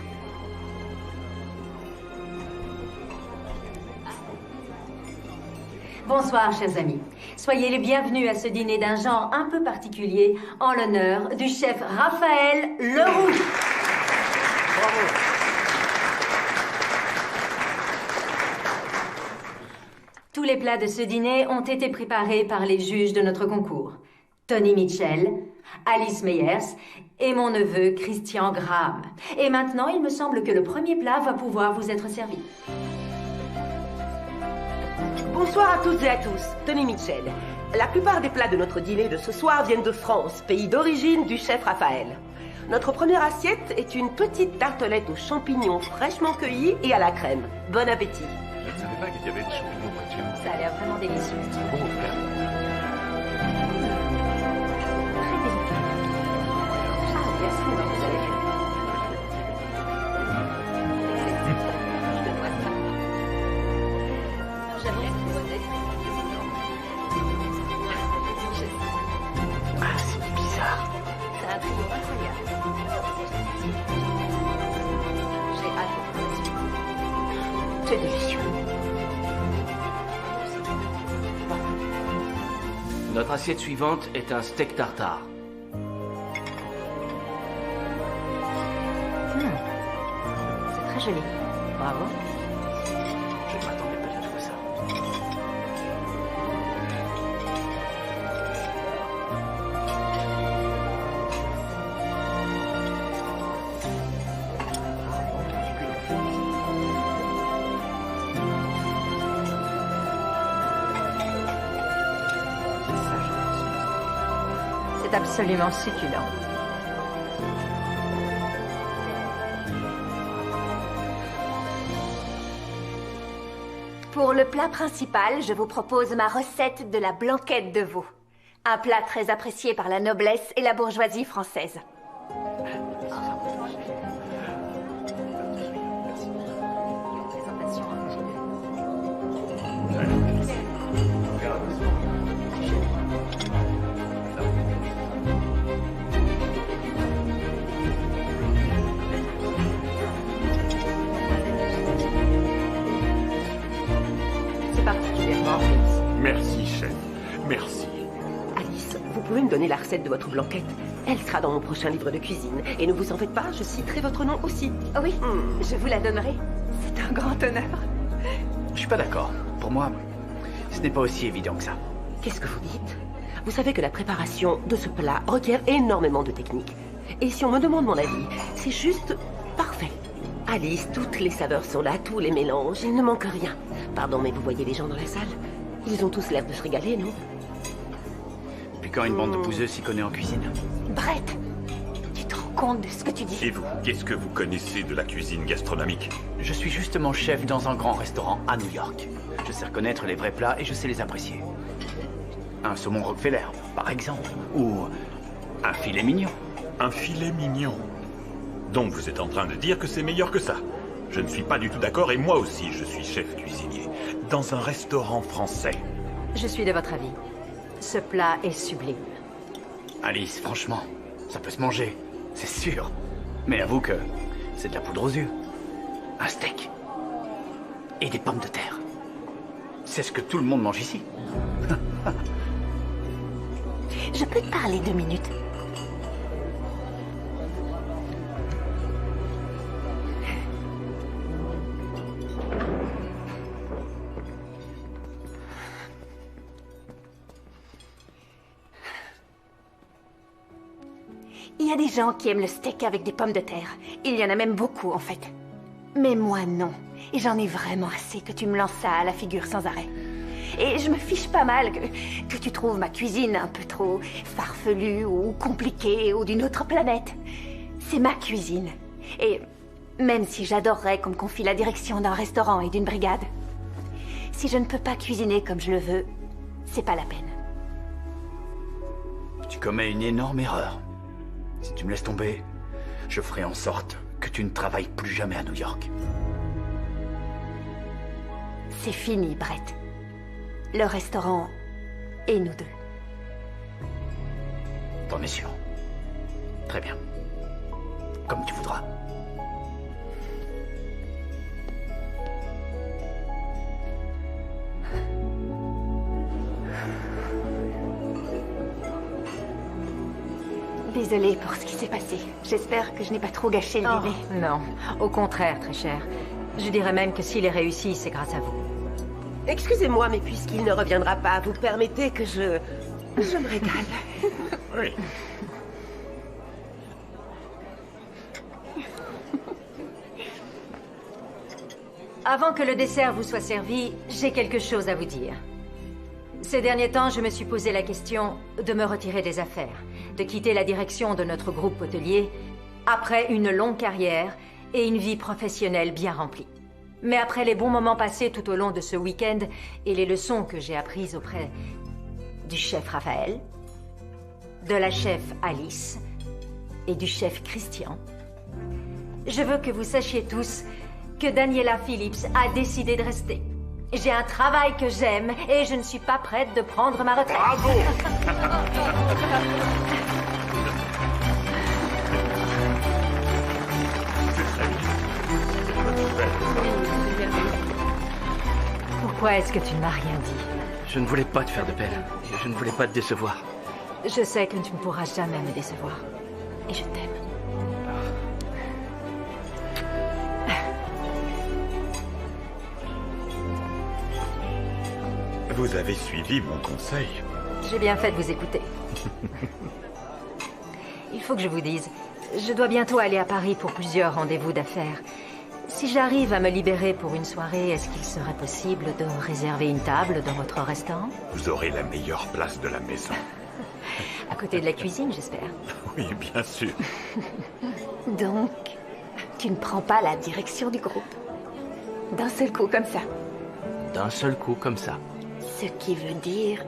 Bonsoir, chers amis. Soyez les bienvenus à ce dîner d'un genre un peu particulier en l'honneur du chef Raphaël Leroux. Bravo. Tous les plats de ce dîner ont été préparés par les juges de notre concours. Tony Mitchell, Alice Meyers et mon neveu Christian Graham. Et maintenant, il me semble que le premier plat va pouvoir vous être servi. Bonsoir à toutes et à tous, Tony Mitchell. La plupart des plats de notre dîner de ce soir viennent de France, pays d'origine du chef Raphaël. Notre première assiette est une petite tartelette aux champignons fraîchement cueillis et à la crème. Bon appétit. Je ne savais pas qu'il y avait des champignons près de chez nous. Ça a l'air vraiment délicieux. C'est bon, frère. Ah, c'est bizarre. C'est un trio incroyable. J'ai hâte de voir la suite. C'est délicieux. Notre assiette suivante est un steak tartare. C'est très joli. Bravo. Je ne m'attendais pas du tout à ça. C'est absolument succulent. Pour le plat principal, je vous propose ma recette de la blanquette de veau. Un plat très apprécié par la noblesse et la bourgeoisie française. C'est particulièrement réussi. Merci, chef. Merci. Alice, vous pouvez me donner la recette de votre blanquette? Elle sera dans mon prochain livre de cuisine. Et ne vous en faites pas, je citerai votre nom aussi. Oui, je vous la donnerai. C'est un grand honneur. Je suis pas d'accord. Pour moi, ce n'est pas aussi évident que ça. Qu'est-ce que vous dites? Vous savez que la préparation de ce plat requiert énormément de technique. Et si on me demande mon avis, c'est juste parfait. Alice, toutes les saveurs sont là, tous les mélanges, il ne manque rien. Pardon, mais vous voyez les gens dans la salle? Ils ont tous l'air de se régaler, non? Puis quand une bande de bouseux s'y connaît en cuisine. Brett, tu te rends compte de ce que tu dis? Et vous, qu'est-ce que vous connaissez de la cuisine gastronomique? Je suis justement chef dans un grand restaurant à New York. Je sais reconnaître les vrais plats et je sais les apprécier. Un saumon Rockefeller, par exemple. Ou un filet mignon. Un filet mignon. Donc vous êtes en train de dire que c'est meilleur que ça. Je ne suis pas du tout d'accord et moi aussi je suis chef cuisinier. Dans un restaurant français. Je suis de votre avis. Ce plat est sublime. Alice, franchement, ça peut se manger, c'est sûr. Mais avoue que c'est de la poudre aux yeux. Un steak. Et des pommes de terre. C'est ce que tout le monde mange ici. Je peux te parler 2 minutes? Il y a des gens qui aiment le steak avec des pommes de terre. Il y en a même beaucoup, en fait. Mais moi, non. Et j'en ai vraiment assez que tu me lances ça à la figure sans arrêt. Et je me fiche pas mal que tu trouves ma cuisine un peu trop farfelue ou compliquée ou d'une autre planète. C'est ma cuisine. Et même si j'adorerais qu'on me confie la direction d'un restaurant et d'une brigade, si je ne peux pas cuisiner comme je le veux, c'est pas la peine. Tu commets une énorme erreur. Si tu me laisses tomber, je ferai en sorte que tu ne travailles plus jamais à New York. C'est fini, Brett. Le restaurant et nous deux. T'en es sûr? Très bien. Comme tu voudras. Désolée pour ce qui s'est passé. J'espère que je n'ai pas trop gâché le dîner. Non, au contraire, très cher. Je dirais même que s'il est réussi, c'est grâce à vous. Excusez-moi, mais puisqu'il ne reviendra pas, vous permettez que je me régale. Oui. Avant que le dessert vous soit servi, j'ai quelque chose à vous dire. Ces derniers temps, je me suis posé la question de me retirer des affaires, de quitter la direction de notre groupe hôtelier après une longue carrière et une vie professionnelle bien remplie. Mais après les bons moments passés tout au long de ce week-end et les leçons que j'ai apprises auprès du chef Raphaël, de la chef Alice et du chef Christian, je veux que vous sachiez tous que Daniela Phillips a décidé de rester. J'ai un travail que j'aime et je ne suis pas prête de prendre ma retraite. Bravo! Pourquoi est-ce que tu ne m'as rien dit? Je ne voulais pas te faire de peine. Je ne voulais pas te décevoir. Je sais que tu ne pourras jamais me décevoir. Et je t'aime. Vous avez suivi mon conseil. J'ai bien fait de vous écouter. Il faut que je vous dise, je dois bientôt aller à Paris pour plusieurs rendez-vous d'affaires. Si j'arrive à me libérer pour une soirée, est-ce qu'il serait possible de réserver une table dans votre restaurant? Vous aurez la meilleure place de la maison. À côté de la cuisine, j'espère. Oui, bien sûr. Donc, tu ne prends pas la direction du groupe? D'un seul coup comme ça? D'un seul coup comme ça. Ce qui veut dire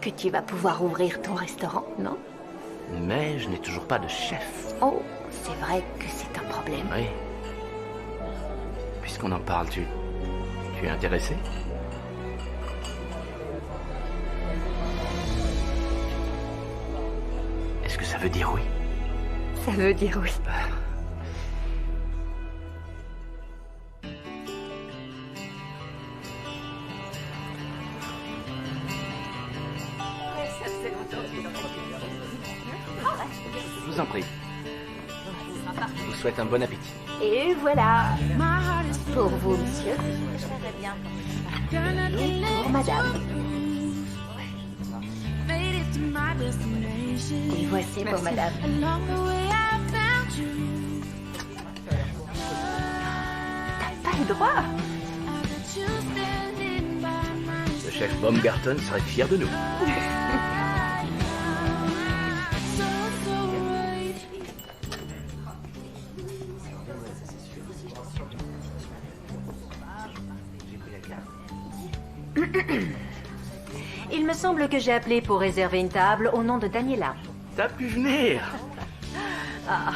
que tu vas pouvoir ouvrir ton restaurant, non? Mais je n'ai toujours pas de chef. Oh, c'est vrai que c'est un problème. Oui. Puisqu'on en parle, tu es intéressé? Est-ce que ça veut dire oui? Ça veut dire oui. Je vous en prie. Je vous souhaite un bon appétit. Et voilà. Pour vous, monsieur. Et pour madame. Et voici pour madame. T'as pas le droit. Le chef Baumgarten serait fier de nous. Il me semble que j'ai appelé pour réserver une table au nom de Daniela. T'as pu venir. Ah,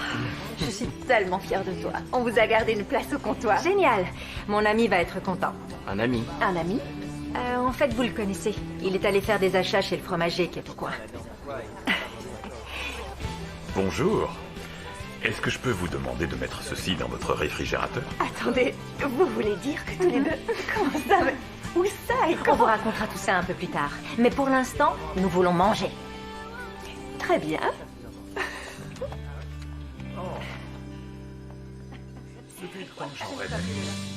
je suis tellement fière de toi. On vous a gardé une place au comptoir. Génial. Mon ami va être content. Un ami? Un ami? En fait, vous le connaissez. Il est allé faire des achats chez le fromager qui est au coin. Bonjour. Est-ce que je peux vous demander de mettre ceci dans votre réfrigérateur? Attendez, vous voulez dire que tous les deux... Comment ça mais où ça et On comment... vous racontera tout ça un peu plus tard. Mais pour l'instant, nous voulons manger. Très bien. Depuis le temps que j'en rêvais.